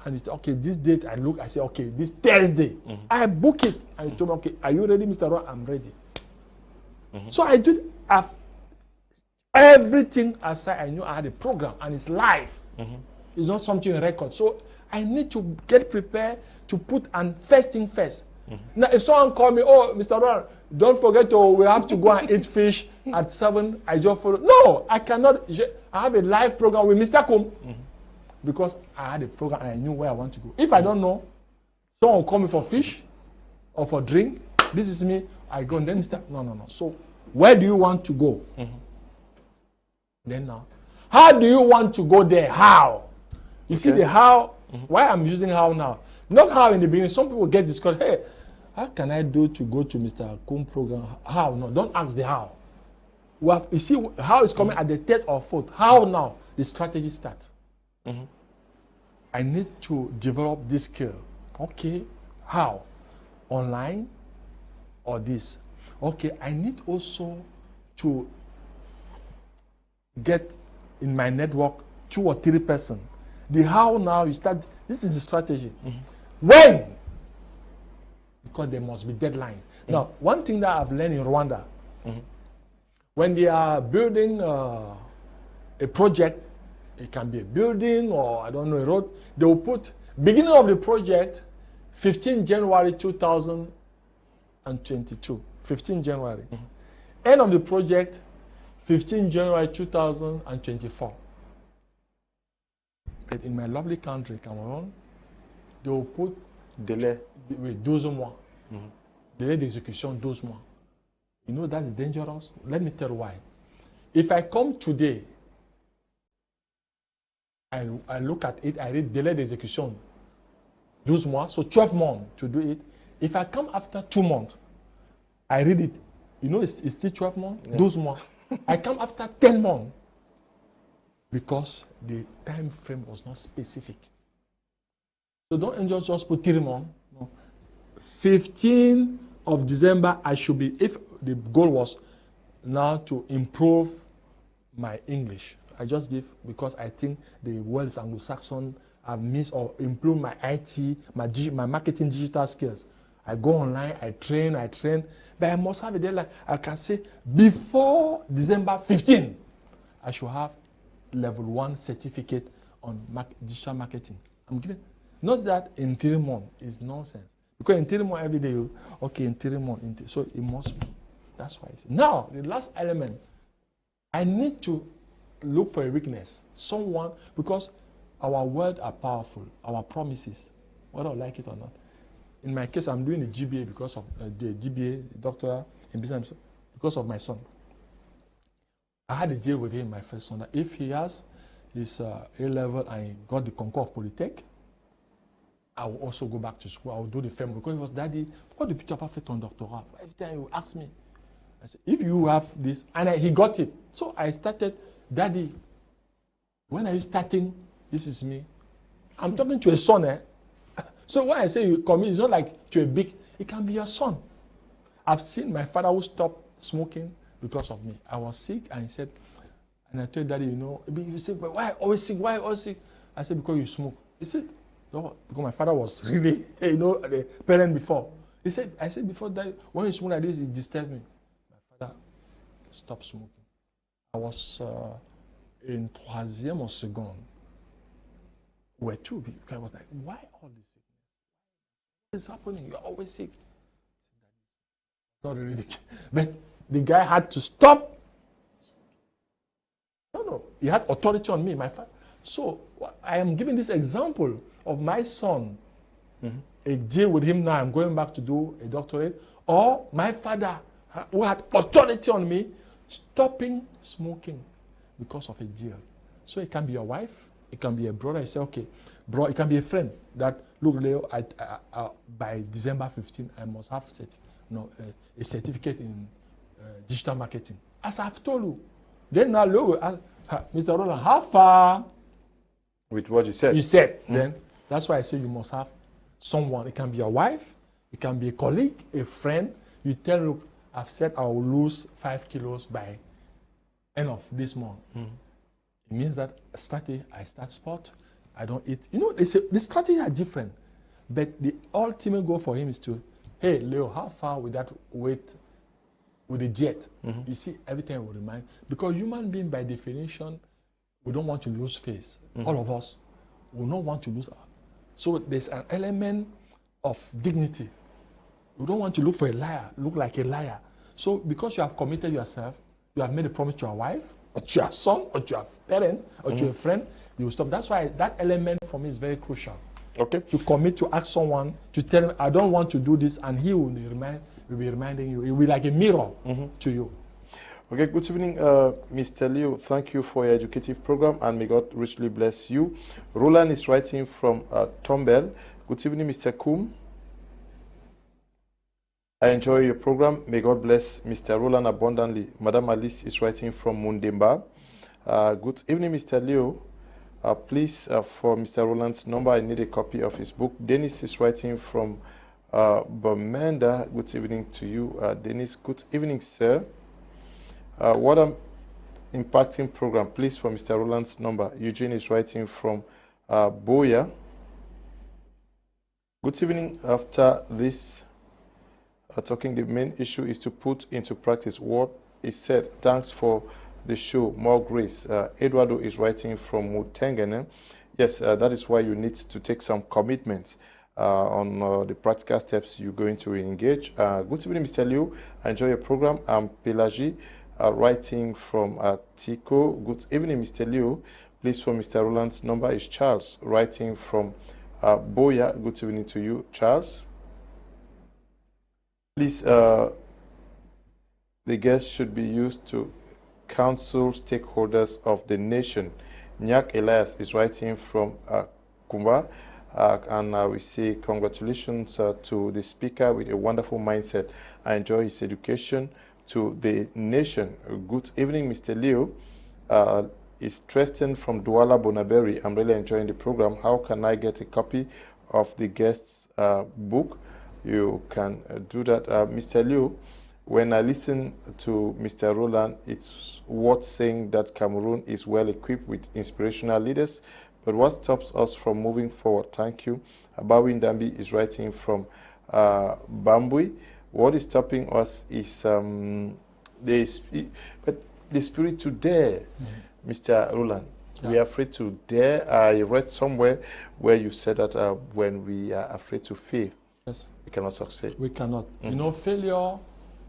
and it's okay, this date I say, okay, this Thursday. I book it. And you told me, okay, are you ready, Mr. Ron? I'm ready. So I did have everything aside. I knew I had a program and it's live. It's not something in record. So I need to get prepared to put and first thing first. Now, if someone call me, oh, Mr. Ron, don't forget we have to go and eat fish at 7. I just follow. No, I cannot. I have a live program with Mr. Kum because I had a program and I knew where I want to go. If I don't know, someone will call me for fish or for drink. This is me. I go and then Mr. No. So where do you want to go? Then now, how do you want to go there? How? You see the how. Why I'm using how now? Not how in the beginning. Some people get discouraged. Hey, how can I do to go to Mr. Kum program? How? No, don't ask the how. You see, how is coming at the third or fourth. How now? The strategy starts. I need to develop this skill. Okay, how? Online or this? Okay, I need also to get in my network 2 or 3 persons. The how now, you start, this is the strategy. When? Because there must be deadline. Now, one thing that I've learned in Rwanda, when they are building a project, it can be a building or, I don't know, a road, they will put beginning of the project, 15 January 2022, 15 January. End of the project, 15 January 2024. But in my lovely country, Cameroon, they will put Délai. 12 mois. Délai d'exécution 12 mois. You know that is dangerous? Let me tell you why. If I come today, I look at it, I read délai d'exécution 12 mois, so 12 months to do it. If I come after 2 months, I read it, you know it's still 12 months, 12 mois. I come after 10 months because the time frame was not specific. So don't just put 3 months. No. 15th of December, I should be, if the goal was now to improve my English. I just give because I think the world is Anglo-Saxon. I've missed or improved my IT, my marketing digital skills. I go online, I train, but I must have a deadline. I can say before December 15, I should have level 1 certificate on digital marketing. I'm giving, not that in 3 months is nonsense. Because in 3 months every day, okay, in 3 months, so it must be. That's why I say. Now, the last element, I need to look for a weakness. Someone, because our words are powerful, our promises, whether I like it or not. In my case, I'm doing the GBA because of the GBA, the doctorate in business, because of my son. I had a deal with him, my first son, that if he has his A-level and got the concours of Polytech, I will also go back to school. I will do the FEM because he was, Daddy, pourquoi depuis tu n'as pas fait ton doctorat? Every time he would ask me. I said, if you have this, and he got it. So I started, Daddy, when are you starting? This is me. I'm talking to a son, eh? So when I say you commit, it's not like to a big, it can be your son. I've seen my father who stopped smoking because of me. I was sick and he said, and I told Daddy, you know, he said, but why always sick? Why always sick? I said, because you smoke. He said, no, because my father was really, you know, the parent before. He said, I said before that, when you smoke like this, it disturbed me. My father stopped smoking. I was in troisième or seconde were too. Because I was like, why all this sickness? What is happening? You're always sick. Not really. But the guy had to stop. No. He had authority on me, my father. So I am giving this example of my son. A deal with him now. I'm going back to do a doctorate. Or my father, who had authority on me, stopping smoking because of a deal. So it can be your wife. It can be a brother. You say, okay, bro. It can be a friend that, look, Leo, by December 15, I must have a certificate in digital marketing. As I've told you. Then now, Leo will ask, Mr. Roland, how far? With what you said. You said. Then that's why I say you must have someone. It can be your wife. It can be a colleague, a friend. You tell, look, I've said I will lose 5 kilos by end of this month. It means that I start sport. I don't eat. You know, the strategies are different. But the ultimate goal for him is to, hey, Leo, how far with that weight with the jet? You see, everything will remain. Because human being, by definition, we don't want to lose face. All of us will not want to lose. So there's an element of dignity. You don't want to look for a liar, look like a liar. So because you have committed yourself, you have made a promise to your wife, or to your son, or to your parent, or to a friend, you will stop. That's why that element for me is very crucial. Okay. To commit to ask someone, to tell him, I don't want to do this, and he will be reminding you. It will be like a mirror to you. Okay, good evening, Mr. Leo. Thank you for your educative program, and may God richly bless you. Roland is writing from Tombell. Good evening, Mr. Kum. I enjoy your program. May God bless Mr. Roland abundantly. Madam Alice is writing from Mundemba. Good evening, Mr. Leo. Please, for Mr. Roland's number, I need a copy of his book. Dennis is writing from Bamenda. Good evening to you, Dennis. Good evening, sir. What an impacting program. Please, for Mr. Roland's number. Eugene is writing from Boya. Good evening. After this talking, the main issue is to put into practice what is said. Thanks for the show. More grace. Eduardo is writing from Mutengene. Yes, that is why you need to take some commitments on the practical steps you're going to engage. Good evening, Mr. Liu. I enjoy your program. I'm Pelagie, writing from Tico. Good evening, Mr. Liu. Please, for Mr. Roland's number is Charles, writing from Boya. Good evening to you, Charles. Please, the guest should be used to counsel stakeholders of the nation. Nyak Elias is writing from Kumba, and we say congratulations to the speaker with a wonderful mindset. I enjoy his education to the nation. Good evening, Mr. Leo. It's Tristan from Douala Bonaberry. I'm really enjoying the program. How can I get a copy of the guest's book? You can do that. Mr. Leo, when I listen to Mr. Roland, it's worth saying that Cameroon is well equipped with inspirational leaders, but what stops us from moving forward? Thank you. Abawin Dambi is writing from Bambui. What is stopping us is the spirit to dare, Mr. Roland. Yeah. We are afraid to dare. I read somewhere where you said that when we are afraid to fail, yes, we cannot succeed. We cannot. You know, failure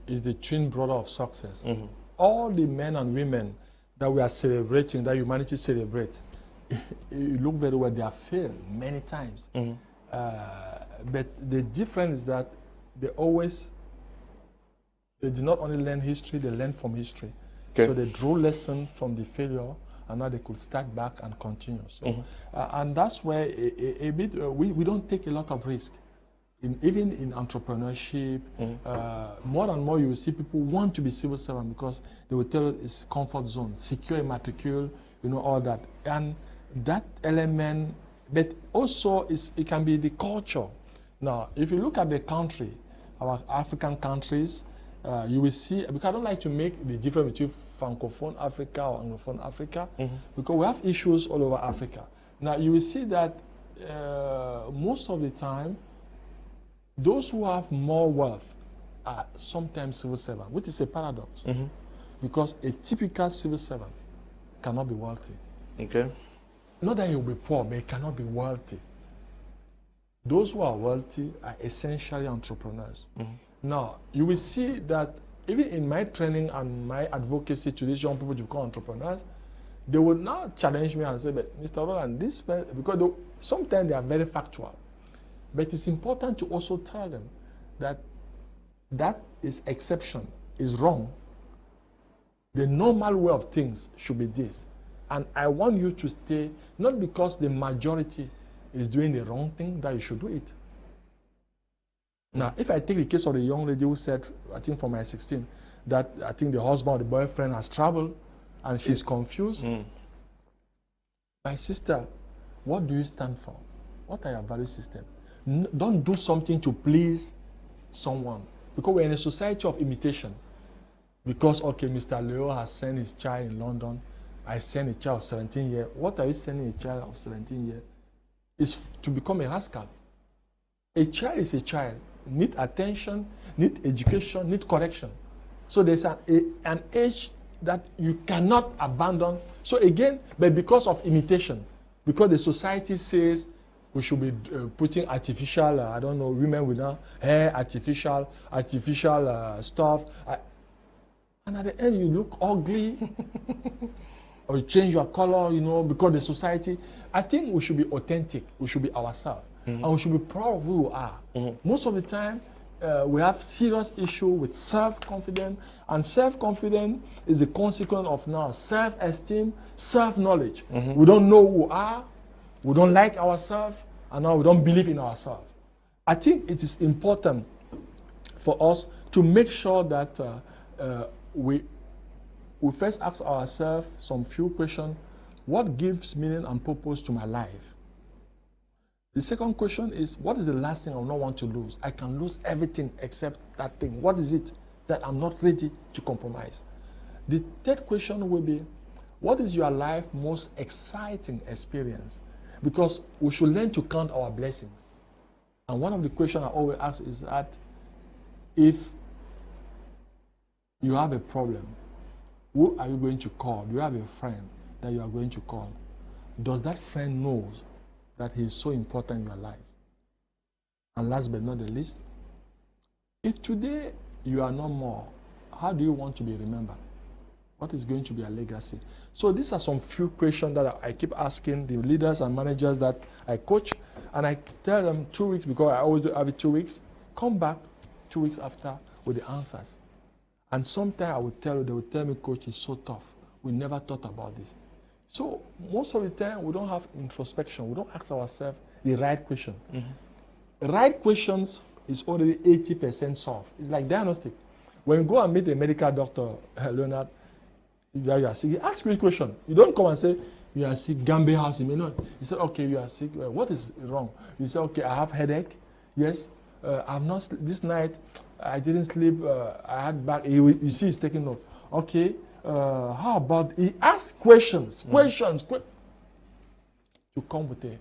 is the twin brother of success. All the men and women that we are celebrating, that humanity celebrates, you look very well, they have failed many times. But the difference is that they do not only learn history, they learn from history. Okay. So they draw lessons from the failure, and now they could start back and continue. So, and that's where we don't take a lot of risk. Even in entrepreneurship, more and more you will see people want to be civil servant because they will tell you it's comfort zone, secure a matricule, you know, all that. And that element, but also it can be the culture. Now, if you look at the country, our African countries, you will see, because I don't like to make the difference between Francophone Africa or Anglophone Africa, because we have issues all over Africa. Now, you will see that most of the time, those who have more wealth are sometimes civil servants, which is a paradox, because a typical civil servant cannot be wealthy. Okay. not that he'll be poor, but he cannot be wealthy. Those who are wealthy are essentially entrepreneurs. Now, you will see that even in my training and my advocacy to these young people to become entrepreneurs, they will now challenge me and say, but Mr. Roland, this, because sometimes they are very factual. But it's important to also tell them that that is exception, is wrong. The normal way of things should be this. And I want you to stay, not because the majority is doing the wrong thing, that you should do it. Now, if I take the case of the young lady who said, I think from my 16, that I think the husband or the boyfriend has traveled and she's confused. My sister, what do you stand for? What are your value system? Don't do something to please someone. Because we're in a society of imitation. Because, okay, Mr. Leo has sent his child in London. I send a child of 17 years. What are you sending a child of 17 years? It's to become a rascal. A child is a child. Need attention, need education, need correction. So there's an age that you cannot abandon. So again, but because of imitation, because the society says we should be putting artificial, I don't know, women with hair, artificial stuff. And at the end, you look ugly. Or you change your color, you know, because the society. I think we should be authentic. We should be ourselves. And we should be proud of who we are. Most of the time, we have serious issue with self-confidence. And self-confidence is a consequence of now self-esteem, self-knowledge. We don't know who we are. We don't like ourselves. And now we don't believe in ourselves. I think it is important for us to make sure that we first ask ourselves some few questions. What gives meaning and purpose to my life? The second question is, what is the last thing I will not want to lose? I can lose everything except that thing. What is it that I'm not ready to compromise? The third question will be, what is your life most exciting experience? Because we should learn to count our blessings. And one of the questions I always ask is that if you have a problem, who are you going to call? Do you have a friend that you are going to call? Does that friend know that he is so important in your life? And last but not the least, if today you are no more, how do you want to be remembered? What is going to be a legacy? So these are some few questions that I keep asking the leaders and managers that I coach. And I tell them 2 weeks, because I always do every 2 weeks, come back 2 weeks after with the answers. And sometimes I would tell you, they would tell me, Coach, it's so tough. We never thought about this. So most of the time, we don't have introspection. We don't ask ourselves the right question. Right questions is already 80% solved. It's like diagnostic. When you go and meet a medical doctor, Leonard, you are sick, he asks you a question. You don't come and say, you are sick, Gambe house. He may not. He said, okay, you are sick. What is wrong? You say, okay, I have headache. Yes. I've not this night. I didn't sleep. I had back. You see, he's taking note. Okay. How about he asks questions to come with a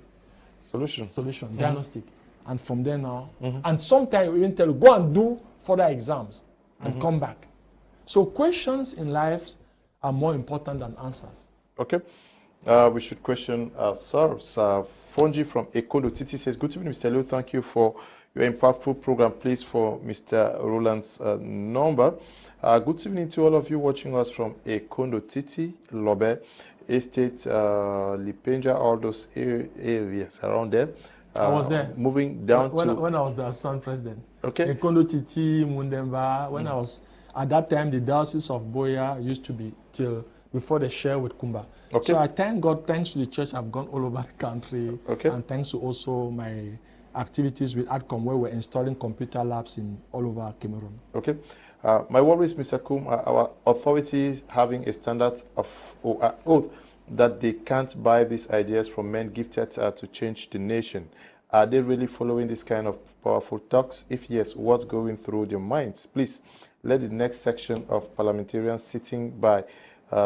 solution, diagnostic, and from there now. And sometimes we even tell you, go and do further exams and come back. So questions in life are more important than answers. Okay. We should question ourselves. Fonji from Ekondo Titi says, good evening, Mr. Leo. Thank you for your impactful program. Please, for Mr. Roland's number. Good evening to all of you watching us from Ekondo Titi, Lobe, Estate, Lipenja, all those areas around there. I was there. Moving down when I was the Assistant President. Okay. Ekondo Titi, Mundemba, when I was, at that time, the Diocese of Boya used to be till before the share with Kumba. Okay. So I thank God, thanks to the church, I've gone all over the country. Okay. And thanks to also my activities with ADCOM, where we're installing computer labs in all over Cameroon. Okay. My worry is, Mr. Kum, our authorities having a standard of oath that they can't buy these ideas from men gifted to change the nation. Are they really following this kind of powerful talks? If yes, what's going through their minds? Please let the next section of parliamentarians sitting by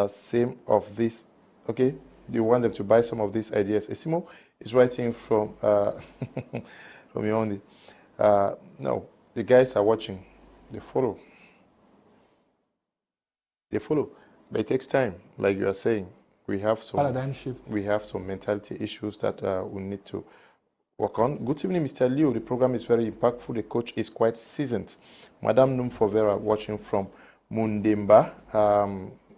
same of this. Okay, do you want them to buy some of these ideas? Esimo is writing from from Yondi. No, the guys are watching. They follow. They follow, but it takes time, like you are saying. we have some paradigm shift. We have some mentality issues that we need to work on. Good evening, Mr. Liu. The program is very impactful. The coach is quite seasoned. Madam Numfovera watching from Mundemba.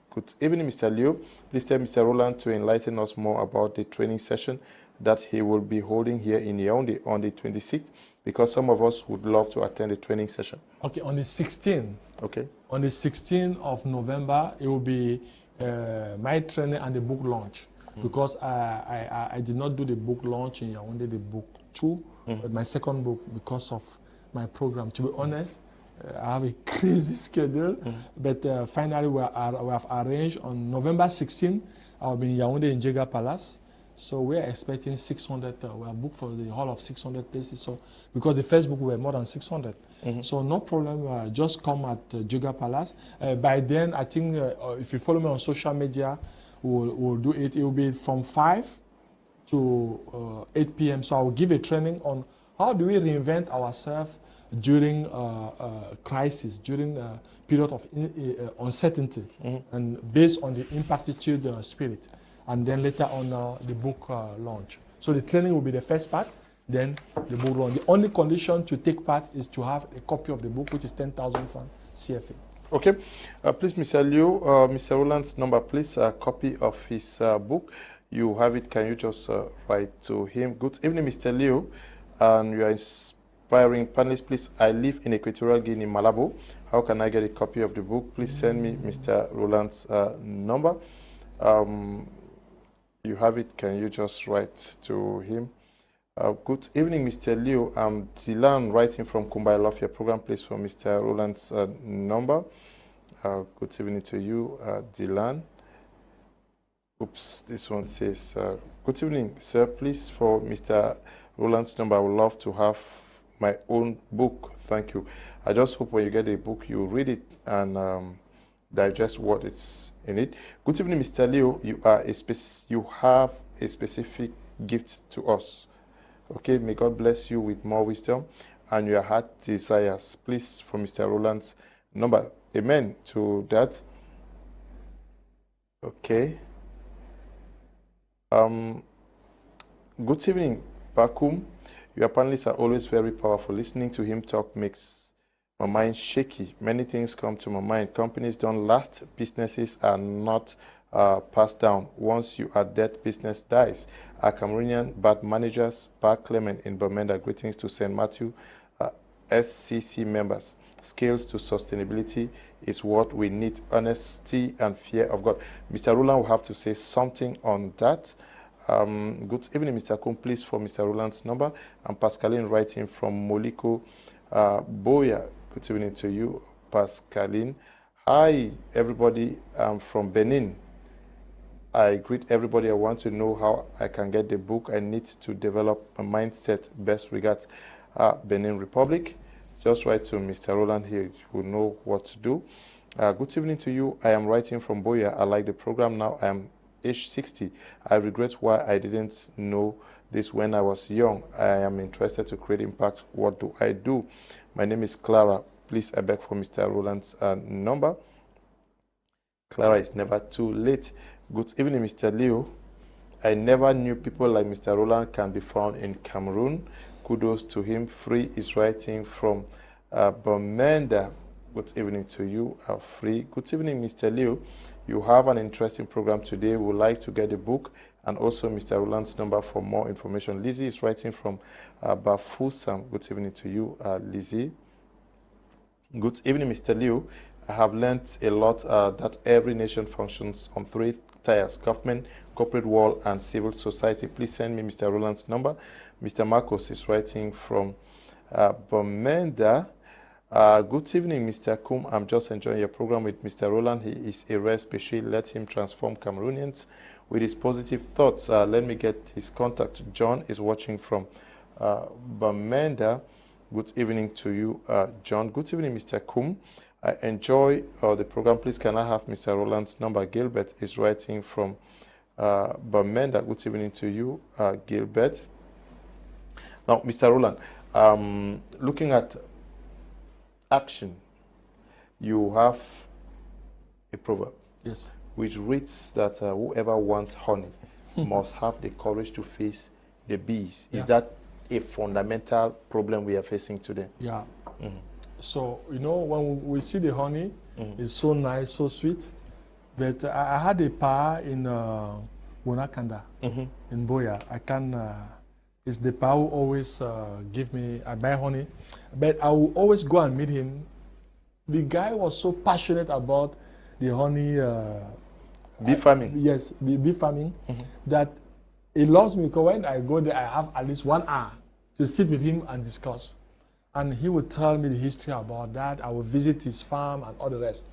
Good evening, Mr. Liu. Please tell Mr. Roland to enlighten us more about the training session that he will be holding here in Yaoundé on the 26th, because some of us would love to attend the training session. Okay, on the 16th. Okay. On the 16th of November, it will be my training and the book launch. Because I did not do the book launch in Yaoundé, the book 2, but my second book, because of my program. To be honest, I have a crazy schedule, but finally we have arranged on November 16th, I'll be in Yaoundé in Jega Palace. So we're expecting 600, we are booked for the hall of 600 places. So because the first book were more than 600. So no problem, just come at Jega Palace. By then, I think if you follow me on social media, we'll do it. It will be from 5 to 8 p.m. So I will give a training on how do we reinvent ourselves during crisis, during a period of uncertainty, and based on the impactitude spirit. And then later on the book launch. So the training will be the first part, then the book launch. The only condition to take part is to have a copy of the book, which is 10,000 francs CFA. Okay. Please, Mr. Liu, Mr. Roland's number, please, a copy of his book. You have it. Can you just write to him? Good evening, Mr. Liu. And you are inspiring panelists. Please, I live in Equatorial Guinea, Malabo. How can I get a copy of the book? Please send me Mr. Roland's number. You have it. Can you just write to him? Good evening, Mr. Liu. I'm Dylan, writing from Kumbai. I love your program. Please, for Mr. Roland's number. Good evening to you, Dylan. Oops, this one says, good evening, sir. Please, for Mr. Roland's number, I would love to have my own book. Thank you. I just hope when you get a book, you read it and digest what it's in it. Good evening, Mr. Liu. You have a specific gift to us. Okay, may God bless you with more wisdom and your heart desires. Please, for Mr. Roland's number. Amen to that. Okay. Good evening, Bakum. Your panelists are always very powerful. Listening to him talk makes my mind shaky. Many things come to my mind. Companies don't last. Businesses are not passed down. Once you are dead, business dies. Our Cameroonian bad managers, Roland KWEMAIN in Bamenda. Greetings to St. Matthew SCC members. Skills to sustainability is what we need. Honesty and fear of God. Mr. Roland will have to say something on that. Good evening, Mr. Kum. Please, for Mr. Roland's number. I'm Pascaline, writing from Moliko, Boya. Good evening to you, Pascaline. Hi, everybody. I'm from Benin. I greet everybody. I want to know how I can get the book. I need to develop a mindset. Best regards, Benin Republic. Just write to Mr. Roland here. He will know what to do. Good evening to you. I am writing from Boya. I like the program now. I am age 60. I regret why I didn't know this when I was young. I am interested to create impact. What do I do? My name is Clara. Please, I beg for Mr. Roland's number. Clara, is never too late. Good evening, Mr. Liu. I never knew people like Mr. Roland can be found in Cameroon. Kudos to him. Free is writing from Bamenda. Good evening to you, Free. Good evening, Mr. Liu. You have an interesting program today. We would like to get a book and also Mr. Roland's number for more information. Lizzie is writing from Bafusam. Good evening to you, Lizzie. Good evening, Mr. Liu. I have learned a lot that every nation functions on 3 tiers: government, corporate world, and civil society. Please send me Mr. Roland's number. Mr. Marcos is writing from Bamenda. Good evening, Mr. Kum. I'm just enjoying your program with Mr. Roland. He is a rare species. Let him transform Cameroonians with his positive thoughts. Let me get his contact. John is watching from Bamenda. Good evening to you, John. Good evening, Mr. Kum. I enjoy the program. Please, can I have Mr. Roland's number? Gilbert is writing from Bamenda. Good evening to you, Gilbert. Now, Mr. Roland, looking at action, you have a proverb. Yes. which reads that whoever wants honey must have the courage to face the bees. Is that a fundamental problem we are facing today? Yeah. So, you know, when we see the honey, it's so nice, so sweet. But I had a pa in Bonakanda, in Boya. I can, it's the pa who always give me, I buy honey. But I will always go and meet him. The guy was so passionate about the honey. Bee farming? Yes, bee farming, that he loves me because when I go there, I have at least 1 hour to sit with him and discuss. And he would tell me the history about that. I would visit his farm and all the rest.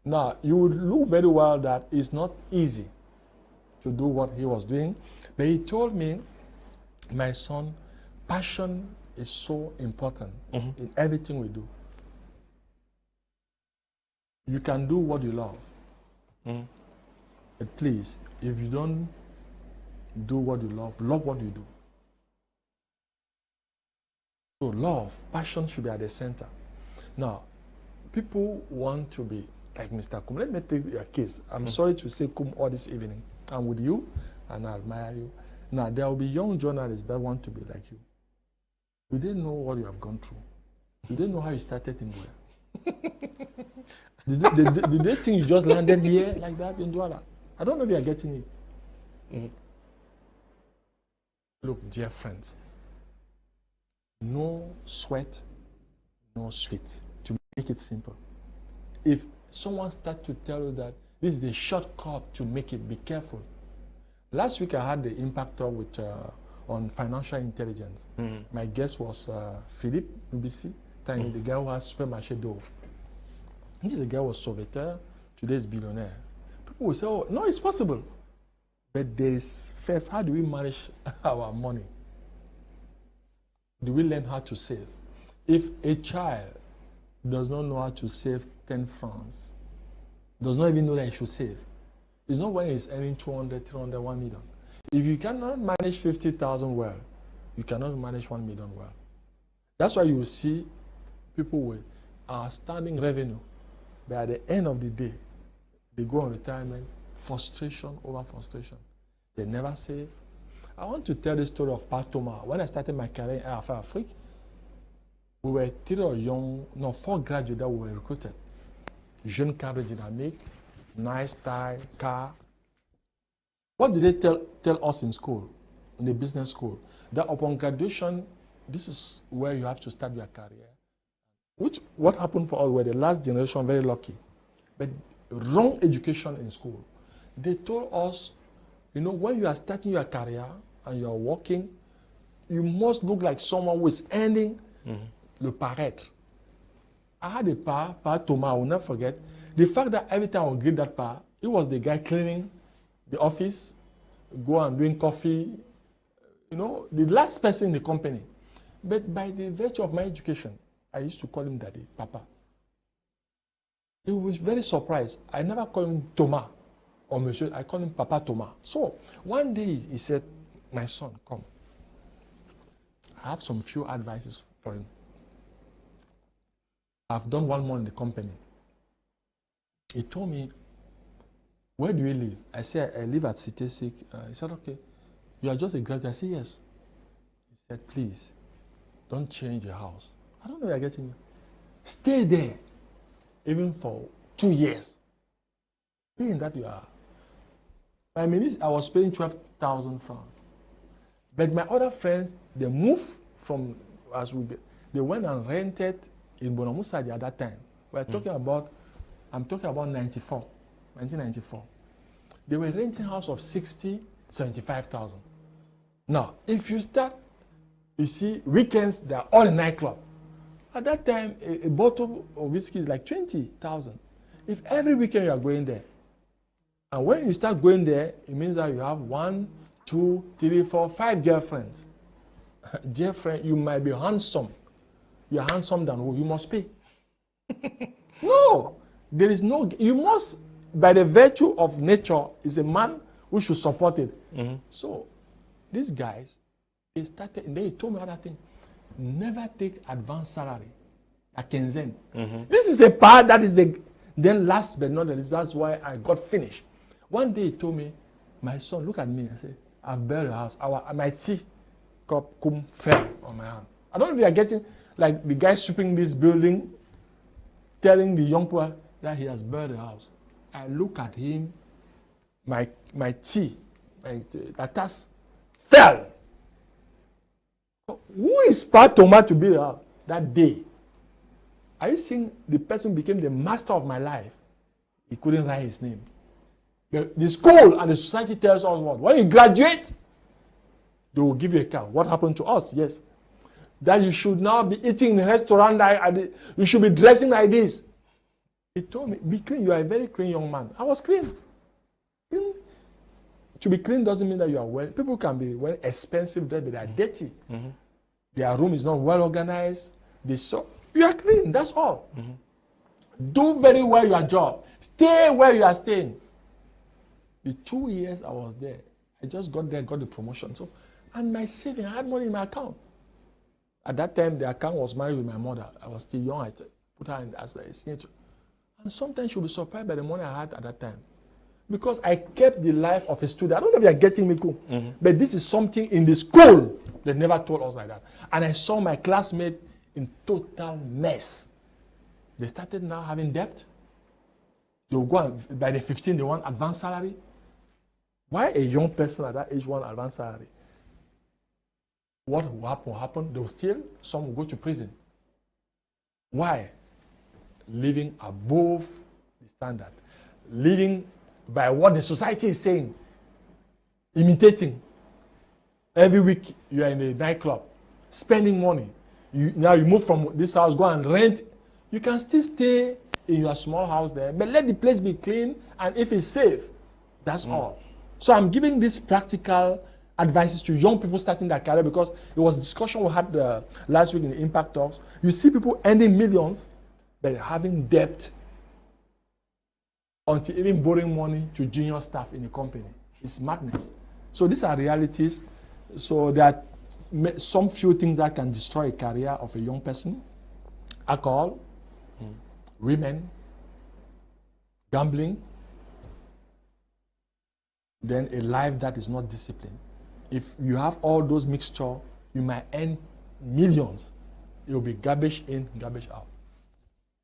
Now, you would look very well that it's not easy to do what he was doing. But he told me, my son, passion is so important in everything we do. You can do what you love. But please, if you don't do what you love what you do. So love, passion should be at the center. Now, people want to be like Mr. Kum. Let me take your case. I'm sorry to say Kum all this evening. I'm with you and I admire you. Now, there will be young journalists that want to be like you. You didn't know what you have gone through. You didn't know how you started in Boya. Did they think you just landed here like that in Douala? I don't know if you are getting it. Look, dear friends, no sweat, no sweat. To make it simple. If someone starts to tell you that this is a shortcut to make it, be careful. Last week I had the impact talk with, on financial intelligence. My guest was Philippe BBC, the guy who has Supermarché Dove. This is the guy who was Sauveteur, today is billionaire. People will say, oh, no, it's possible. But there is, first, how do we manage our money? Do we learn how to save? If a child does not know how to save 10 francs, does not even know that he should save, it's not when he's earning 200, 300, 1 million. If you cannot manage 50,000 well, you cannot manage 1 million well. That's why you will see people with outstanding revenue, but at the end of the day, they go on retirement, frustration over frustration. They never save. I want to tell the story of Pat Thomas. When I started my career in Air Afrique, we were 4 graduates that we were recruited. Jeune cadre dynamique, nice tie, car. What did they tell us in school, in the business school? That upon graduation, this is where you have to start your career. What happened for us, we were the last generation, very lucky. But wrong education in school. They told us, you know, when you are starting your career and you are working, you must look like someone who is earning le paraître. I had a pa Thomas, I will never forget. The fact that every time I would greet that pa, he was the guy cleaning the office, go and drink coffee, you know, the last person in the company. But by the virtue of my education, I used to call him Daddy, Papa. He was very surprised. I never call him Thomas or Monsieur, I call him Papa Thomas. So one day he said, my son, come. I have some few advices for him. I've done 1 month in the company. He told me, where do you live? I said, I live at Cité Sick. He said, okay. You are just a graduate? I said, yes. He said, please, don't change your house. I don't know where you're getting it. Stay there, even for 2 years. Stay in that you are. My minister, I was paying 12,000 francs. But my other friends, they moved from, they went and rented in Bonamusadi at that time. We're talking about, I'm talking about 1994. They were renting a house of 60, 75,000. Now, if you start, you see, weekends, they're all in nightclub. At that time, a bottle of whiskey is like 20,000. If every weekend you are going there, and when you start going there, it means that you have 1, 2, 3, 4, 5 girlfriends. Dear friend, you might be handsome. You are handsome than who? You must pay. No, there is no, you must, by the virtue of nature, is a man who should support it. So, these guys, they started, and they told me another thing. Never take advance salary, a quinzaine. This is a part that is the, then last but not least, that's why I got finished. One day he told me, my son, look at me. I said, I've built a house. My tea cup fell on my hand. I don't know if you are getting, like the guy sweeping this building, telling the young people that he has built a house. I look at him, my tea, that has fell. Who is part to build a house? That day. Are you seeing the person became the master of my life? He couldn't write his name. The school and the society tells us what? When you graduate, they will give you a car. What happened to us? Yes. That you should now be eating in the restaurant, you should be dressing like this. He told me, be clean. You are a very clean young man. I was clean. To be clean doesn't mean that you are well. People can be well expensive, but they are dirty. Mm-hmm. Their room is not well organized. You are clean, that's all. Mm-hmm. Do very well your job. Stay where you are staying. The 2 years I was there, I just got there, got the promotion. And my saving, I had money in my account. At that time, the account was married with my mother. I was still young. I put her in as a signature. And sometimes she'll be surprised by the money I had at that time. Because I kept the life of a student. I don't know if you're getting me cool. Mm-hmm. But this is something in the school. They never told us like that. And I saw my classmates in total mess. They started now having debt. They will go and, by the 15, they want advanced salary. Why a young person at that age want advanced salary? What will happen? They will steal. Some will go to prison. Why? Living above the standard. Living by what the society is saying. Imitating. Every week you are in a nightclub. Spending money. Now you move from this house, go and rent. You can still stay in your small house there. But let the place be clean. And if it's safe, that's all. So I'm giving these practical advices to young people starting their career, because it was a discussion we had last week in the Impact Talks. You see people earning millions, but having debt until even borrowing money to junior staff in a company. It's madness. So these are realities. So there are some few things that can destroy a career of a young person. Alcohol, women, gambling, then a life that is not disciplined. If you have all those mixture, you might earn millions. It will be garbage in, garbage out.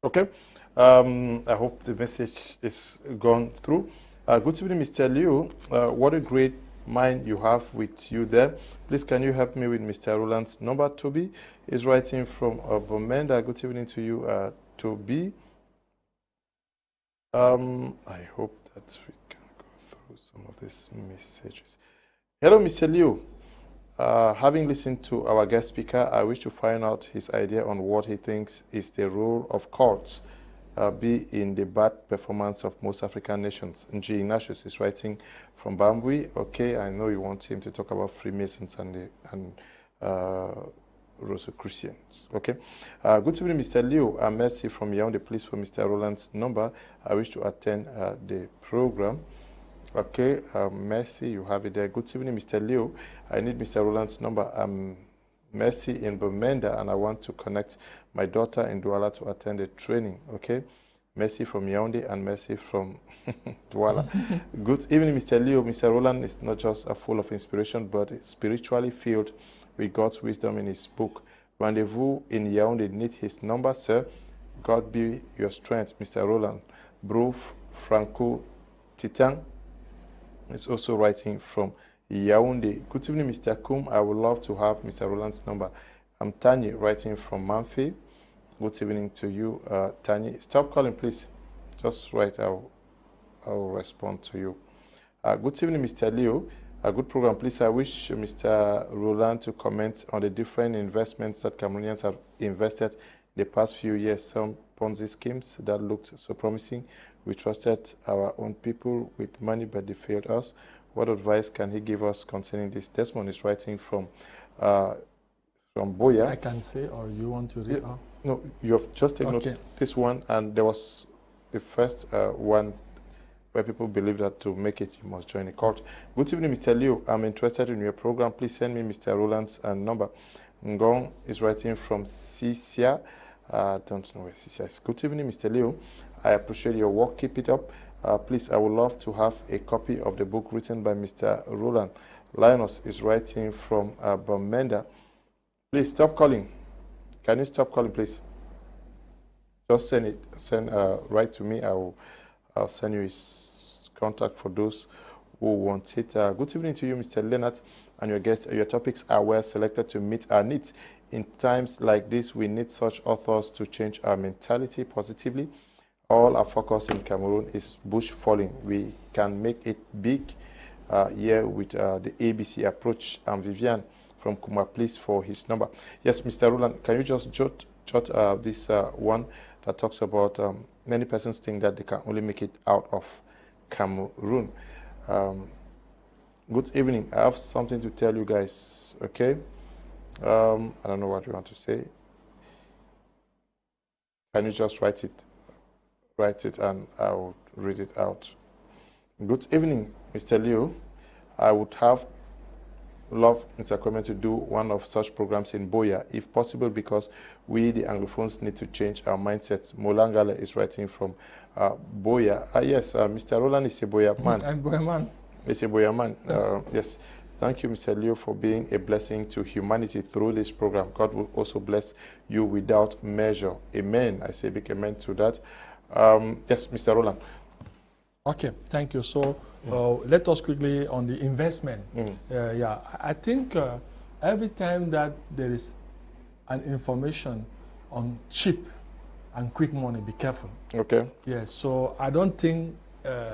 Okay. I hope the message is gone through. Good evening, Mr. Liu. What a great mind you have with you there. Please, can you help me with Mr. Roland's number? Toby is writing from Bomenda. Good evening to you, Toby. I hope that we can go through some of these messages. Hello, Mr. Liu. Having listened to our guest speaker, I wish to find out his idea on what he thinks is the role of courts be in the bad performance of most African nations. Nji Ignatius is writing from Bambui. Okay, I know you want him to talk about Freemasons and Rosicrucians. Okay. Good evening, Mr. Liu. Mercy from Yaoundé. Please, for Mr. Roland's number. I wish to attend the program. Okay, Mercy, you have it there. Good evening, Mr. Liu. I need Mr. Roland's number. I'm Mercy in Bomenda, and I want to connect my daughter in Douala to attend a training. Okay, Mercy from Yaoundé and Mercy from Douala. Good evening, Mr. Liu. Mr. Roland is not just full of inspiration, but spiritually filled with God's wisdom in his book. Rendezvous in Yaoundé. Need his number, sir. God be your strength, Mr. Roland. Bro Franco Titan is also writing from Yaoundé. Good evening, Mr. Kum. I would love to have Mr. Roland's number. I'm Tanya, writing from Manfi. Good evening to you, Tanya. Stop calling, please. Just write. I'll respond to you. Good evening, Mr. Leo. A good program, please. I wish Mr. Roland to comment on the different investments that Cameroonians have invested the past few years. Some Ponzi schemes that looked so promising. We trusted our own people with money, but they failed us. What advice can he give us concerning this? Desmond is writing from Boya. I can say, or you want to read? Yeah, no, you have just taken note this one, and there was the first one where people believe that to make it, you must join a court. Good evening, Mr. Liu. I'm interested in your program. Please send me Mr. Roland's number. Ngong is writing from Sisia. Don't know where Sisia is. Good evening, Mr. Liu. I appreciate your work. Keep it up. Please, I would love to have a copy of the book written by Mr. Roland. Linus is writing from Bamenda. Please stop calling. Can you stop calling, please? Just send write to me. I'll send you his contact for those who want it. Good evening to you, Mr. Leonard, and your guests. Your topics are well selected to meet our needs. In times like this, we need such authors to change our mentality positively. All our focus in Cameroon is bush falling. We can make it big here with the ABC approach. Vivian from Kuma, please, for his number. Yes, Mr. Roland, can you just jot this one that talks about many persons think that they can only make it out of Cameroon. Good evening. I have something to tell you guys, okay? I don't know what you want to say. Can you just write it? Write it and I will read it out. Good evening, Mr. Leo. I would have loved Mr. KWEMAIN to do one of such programs in Boya, if possible, because we, the Anglophones, need to change our mindsets. Molangale is writing from Boya. Yes, Mr. Roland is a Boya man. I'm Boya man. It's a Boya man. Yes. Thank you, Mr. Leo, for being a blessing to humanity through this program. God will also bless you without measure. Amen. I say big amen to that. Yes, Mr. Roland. Okay, thank you. So let us quickly on the investment. Yeah, I think every time that there is an information on cheap and quick money, be careful. Okay. Yeah, so I don't think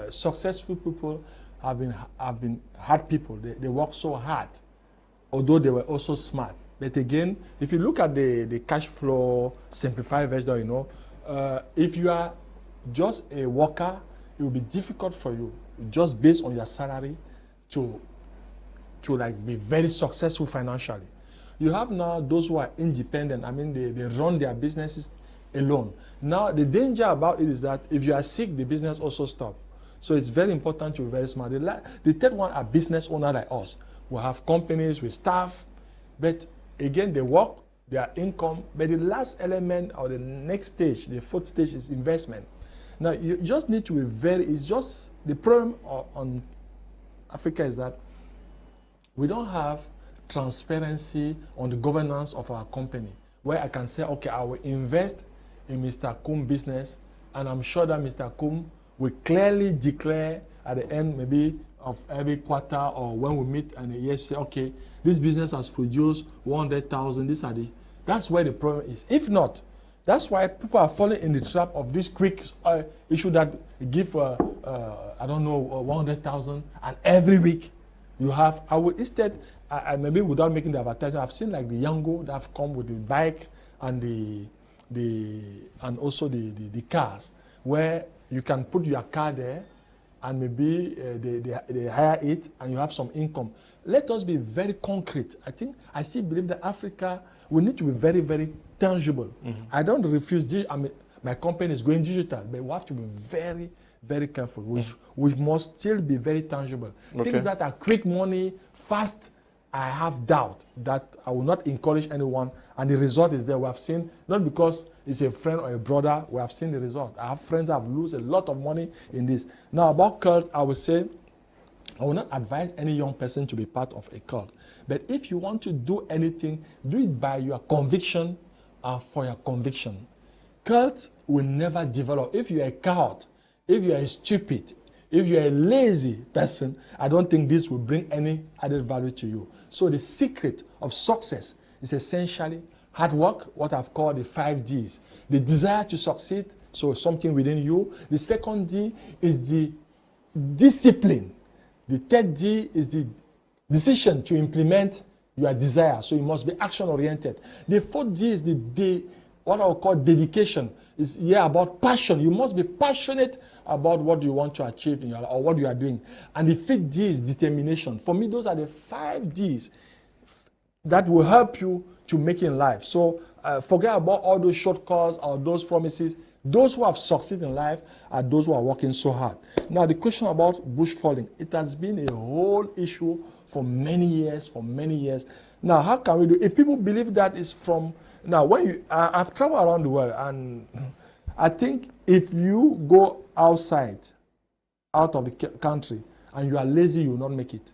successful people had people. They work so hard, although they were also smart. But again, if you look at the cash flow simplified version, you know, if you are just a worker, it will be difficult for you, just based on your salary, to like be very successful financially. You have now those who are independent. I mean, they run their businesses alone. Now, the danger about it is that if you are sick, the business also stops. So it's very important to be very smart. The third one are business owners like us. We have companies with staff, but again, they work, their income. But the last element or the next stage, the fourth stage, is investment. Now, you just need to be very, it's just, the problem on Africa is that we don't have transparency on the governance of our company, where I can say, okay, I will invest in Mr. Kum business, and I'm sure that Mr. Kum will clearly declare at the end, maybe of every quarter or when we meet and a year, say, okay, this business has produced 100,000, that's where the problem is. If not, that's why people are falling in the trap of this quick issue that give, I don't know, 100,000, and every week you have, I would instead, maybe without making the advertisement, I've seen like the Yango that have come with the bike and also the cars, where you can put your car there and maybe they hire it and you have some income. Let us be very concrete. I still believe that Africa, we need to be very, very tangible. I don't refuse, my company is going digital, but we have to be very, very careful. We must still be very tangible. Okay. Things that are quick money, fast, I have doubt that I will not encourage anyone, and the result is there. We have seen, not because it's a friend or a brother, we have seen the result. I have friends that have lost a lot of money in this. Now, about cult, I would say, I will not advise any young person to be part of a cult. But if you want to do anything, do it by your conviction or for your conviction. Cults will never develop. If you are a coward, if you are stupid, if you are a lazy person, I don't think this will bring any added value to you. So the secret of success is essentially hard work, what I've called the 5 Ds. The desire to succeed, so something within you. The second D is the discipline. The third D is the decision to implement your desire. So you must be action-oriented. The fourth D is what I would call dedication. It's about passion. You must be passionate about what you want to achieve in your life or what you are doing. And the fifth D is determination. For me, those are the 5 Ds that will help you to make it in life. So forget about all those shortcuts or those promises. Those who have succeeded in life are those who are working so hard. Now, the question about bush falling, it has been a whole issue for many years, Now, how can we do? If people believe that is from, now, when I've traveled around the world, and I think if you go outside out of the country and you are lazy, you will not make it.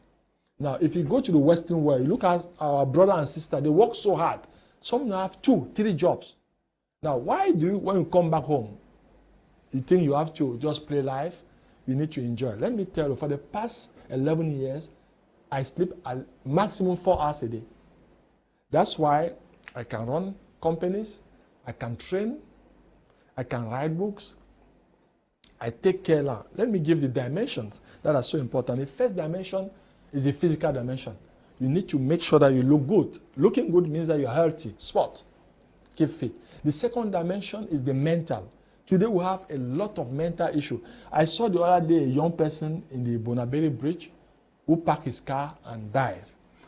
Now, if you go to the Western world, you look at our brother and sister, they work so hard. Some have 2, 3 jobs. Now, why do you, when you come back home, you think you have to just play life? You need to enjoy. Let me tell you, for the past 11 years, I sleep a maximum 4 hours a day. That's why I can run companies, I can train, I can write books, I take care now. Let me give the dimensions that are so important. The first dimension is the physical dimension. You need to make sure that you look good. Looking good means that you're healthy, sport, keep fit. The second dimension is the mental. Today we have a lot of mental issue. I saw the other day a young person in the Bonaberi Bridge who parked his car and died.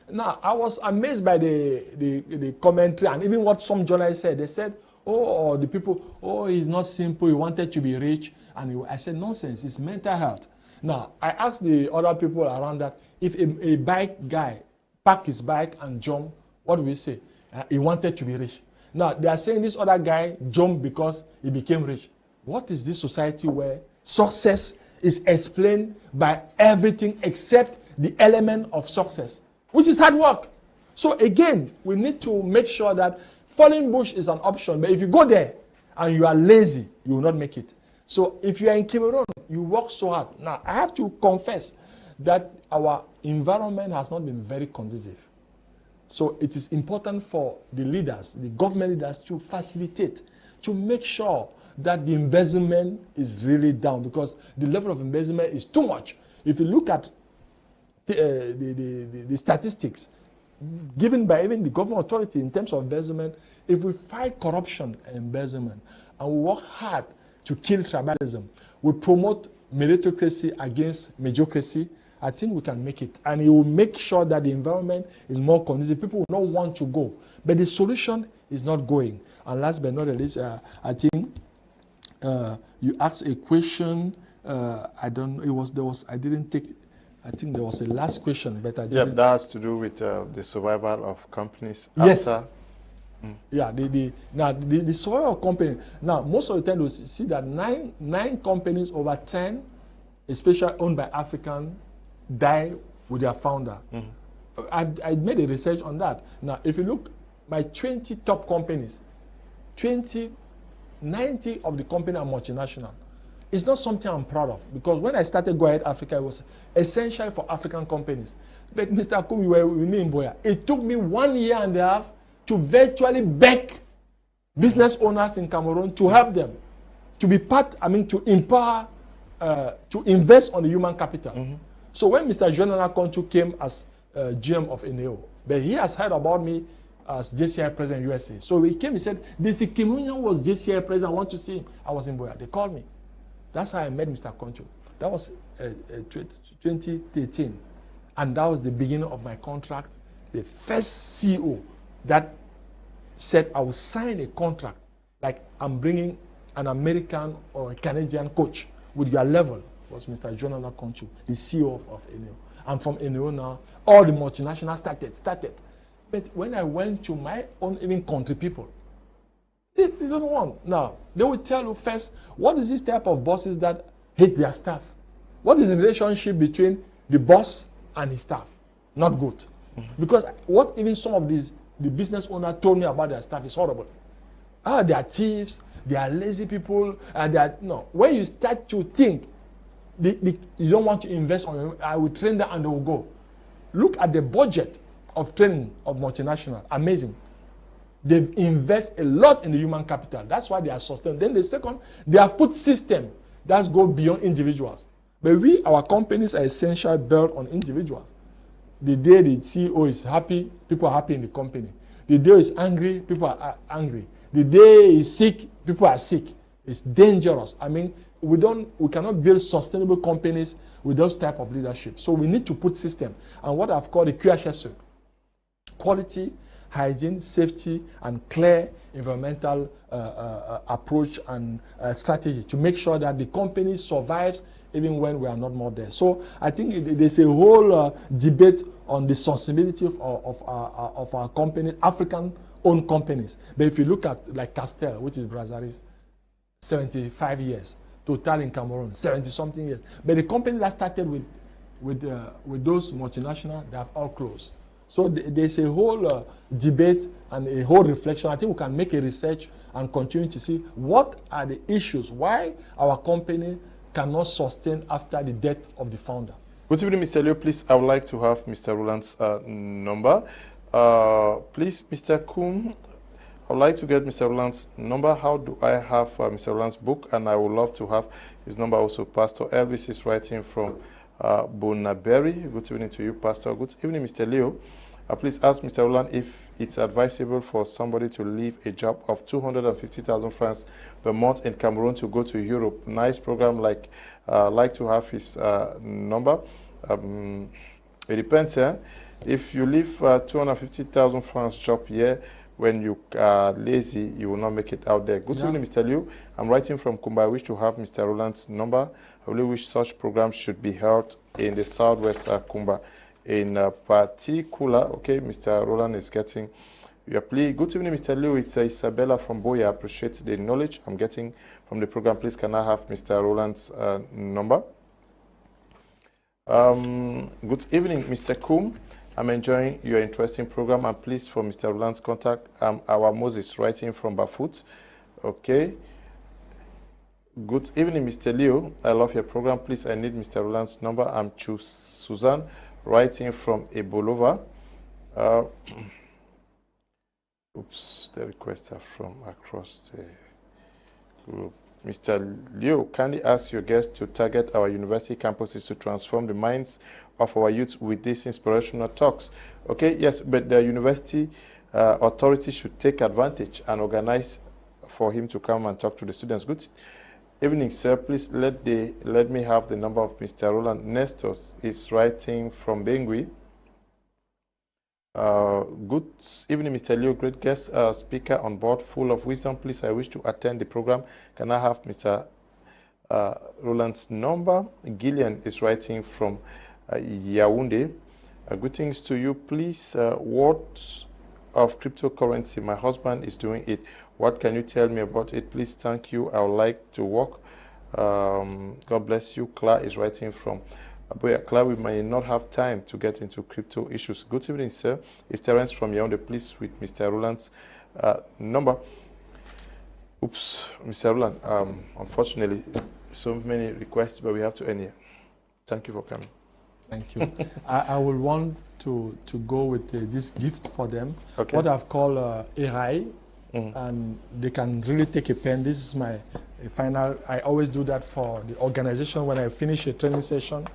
Now, I was amazed by the commentary and even what some journalists said. They said, oh, the people, oh, he's not simple, he wanted to be rich. And I said, nonsense, it's mental health. Now, I asked the other people around that, if a bike guy parked his bike and jumped, what do we say? He wanted to be rich. Now, they are saying this other guy jumped because he became rich. What is this society where success is explained by everything except the element of success, which is hard work? So again, we need to make sure that falling bush is an option, but if you go there and you are lazy, you will not make it. So if you are in Cameroon, you work so hard. Now, I have to confess that our environment has not been very conducive. So it is important for the leaders, the government leaders, to facilitate, to make sure that the embezzlement is really down, because the level of embezzlement is too much. If you look at the statistics given by even the government authority in terms of embezzlement, if we fight corruption and embezzlement and we work hard to kill tribalism, we promote meritocracy against mediocrity, I think we can make it. And it will make sure that the environment is more conducive. People will not want to go. But the solution is not going. And last but not least, I think you asked a question. I don't know, I didn't take, I think there was a last question, but I didn't. Yeah, that has to do with the survival of companies yes. after. Yeah, the survival of company. Now, most of the time, you see that nine companies over 10, especially owned by African, die with their founder. I made a research on that. Now, if you look, my 20 top companies, 90 of the company are multinational. It's not something I'm proud of, because when I started Go Ahead Africa, it was essential for African companies. But Mr. Akum, you were with me in Boya. It took me 1.5 years to virtually beg business owners in Cameroon to help them, to be part, to empower, to invest on the human capital. So when Mr. Jonathan Conchu came as GM of Eneo, but he has heard about me as JCI president in USA. So he came, he said, this Cameroonian was JCI president, I want to see him. I was in Boya. They called me. That's how I met Mr. Conchu. That was 2013. And that was the beginning of my contract. The first CEO that said I will sign a contract like I'm bringing an American or a Canadian coach with your level was Mr. Jonathan Conchu, the CEO of Eneo. And from Eneo now, all the multinationals started. But when I went to my own even country people, they don't want. Now, they will tell you first, what is this type of bosses that hate their staff? What is the relationship between the boss and his staff? Not good. Because what even some of the business owner told me about their staff is horrible. They are thieves, they are lazy people, and they are, no. When you start to think, you don't want to invest on them, I will train them and they will go. Look at the budget of training of multinational, amazing. They invest a lot in the human capital. That's why they are sustained. Then the second, they have put system that go beyond individuals. But our companies are essentially built on individuals. The day the CEO is happy, people are happy in the company. The day is angry, people are angry. The day is sick, people are sick. It's dangerous. We cannot build sustainable companies with those type of leadership. So we need to put system. And what I've called the QHSO, quality, hygiene, safety, and clear environmental approach and strategy to make sure that the company survives even when we are not more there. So I think there's a whole debate on the sustainability of our company, African-owned companies. But if you look at like Castel, which is Brazzaville, 75 years. Total in Cameroon, 70-something years. But the company that started with those multinationals, they have all closed. So there's a whole debate and a whole reflection. I think we can make a research and continue to see what are the issues, why our company cannot sustain after the death of the founder. Good evening, Mr. Leo. Please, I would like to have Mr. Roland's number. Please, Mr. Kum, I would like to get Mr. Roland's number. How do I have Mr. Roland's book? And I would love to have his number also. Pastor Elvis is writing from Bonaberry. Good evening to you, Pastor. Good evening, Mr. Leo. Please ask Mr. Roland if it's advisable for somebody to leave a job of 250,000 francs per month in Cameroon to go to Europe. Nice program, like to have his number. It depends. If you leave 250,000 francs job here, when you are lazy, you will not make it out there. Good evening, Mr. Liu. I'm writing from Kumba. I wish to have Mr. Roland's number. I really wish such programs should be held in the southwest Kumba. In particular, okay, Mr. Roland is getting your plea. Good evening, Mr. Liu. It's Isabella from Boya. I appreciate the knowledge I'm getting from the program. Please, can I have Mr. Roland's number? Good evening, Mr. Kum. I'm enjoying your interesting program. And please, for Mr. Roland's contact, our Moses writing from Bafut. Okay. Good evening, Mr. Leo. I love your program. Please, I need Mr. Roland's number. I'm Chu Suzanne, writing from Ebolova. Oops, the requests are from across the group. Mr. Leo, kindly ask your guests to target our university campuses to transform the minds of our youth with these inspirational talks. Okay, yes, but the university authorities should take advantage and organize for him to come and talk to the students. Good evening, sir. Please let me have the number of Mr. Roland. Nestos is writing from Bengui. Good evening, Mr. Leo. Great guest speaker on board, full of wisdom. Please, I wish to attend the program. Can I have Mr. Roland's number? Gillian is writing from Yaoundé. Greetings to you. Please, what of cryptocurrency? My husband is doing it. What can you tell me about it? Please, thank you. I would like to work. God bless you. Claire is writing from Claire. We may not have time to get into crypto issues. Good evening, sir. It's Terence from Yaoundé. Please, with Mr. Roland's number. Oops, Mr. Roland. Unfortunately, so many requests, but we have to end here. Thank you for coming. Thank you. I will want to go with this gift for them. Okay. What I've called Erai. And they can really take a pen. This is my final. I always do that for the organization when I finish a training session.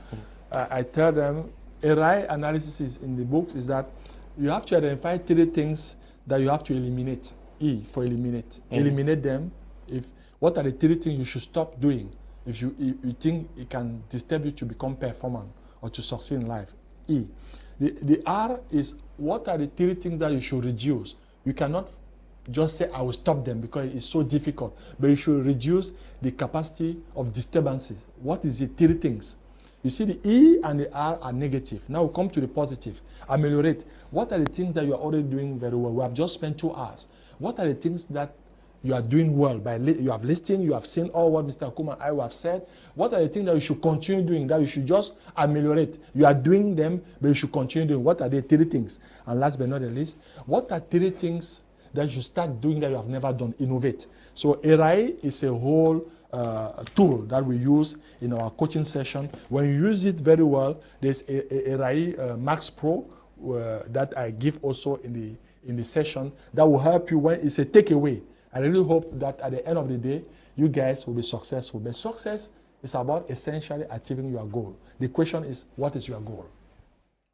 I tell them, Erai analysis is in the book is that you have to identify 3 things that you have to eliminate. E for eliminate. Eliminate them. What are the 3 things you should stop doing if you think it can disturb you to become performant or to succeed in life? E. The R is what are the 3 things that you should reduce. You cannot just say, I will stop them because it's so difficult. But you should reduce the capacity of disturbances. What is the 3 things? You see, the E and the R are negative. Now we come to the positive. Ameliorate. What are the things that you are already doing very well? We have just spent 2 hours. What are the things that you are doing well? You have listened, you have seen all what Mr. Kuma and I have said. What are the things that you should continue doing, that you should just ameliorate? You are doing them, but you should continue doing. What are the 3 things? And last but not the least, what are 3 things that you start doing that you have never done? Innovate. So Erai is a whole tool that we use in our coaching session. When you use it very well, there's Erai Max Pro that I give also in the session that will help you when it's a takeaway. I really hope that at the end of the day, you guys will be successful. But success is about essentially achieving your goal. The question is, what is your goal?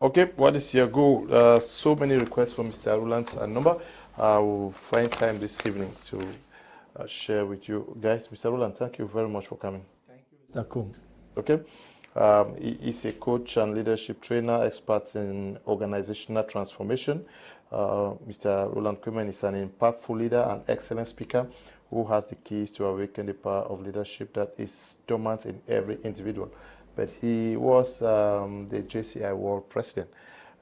Okay, what is your goal? So many requests for Mr. Roland's number. I will find time this evening to share with you guys. Mr. Roland, thank you very much for coming. Thank you, Mr. Kum. Okay. He is a coach and leadership trainer, expert in organizational transformation. Mr. Roland KWEMAIN is an impactful leader and excellent speaker who has the keys to awaken the power of leadership that is dormant in every individual. But he was the JCI World President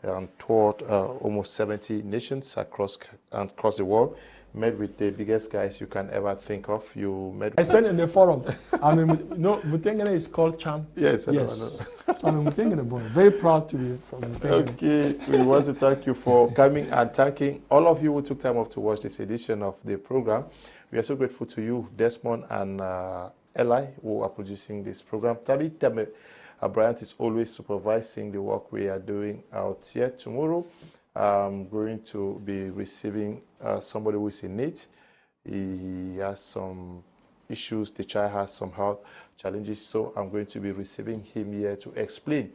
and toured almost 70 nations across the world. met with the biggest guys you can ever think of. You met. I said in the forum. I mean, Mutengene is called Cham. Yes, yes. So I'm a Mutengene boy. Very proud to be from Mutengene. Okay, we want to thank you for coming and thanking all of you who took time off to watch this edition of the program. We are so grateful to you, Desmond and Eli, who are producing this program. Tabi Tame Bryant is always supervising the work we are doing out here. Tomorrow, I'm going to be receiving somebody who is in need. He has some issues, the child has some health challenges, so I'm going to be receiving him here to explain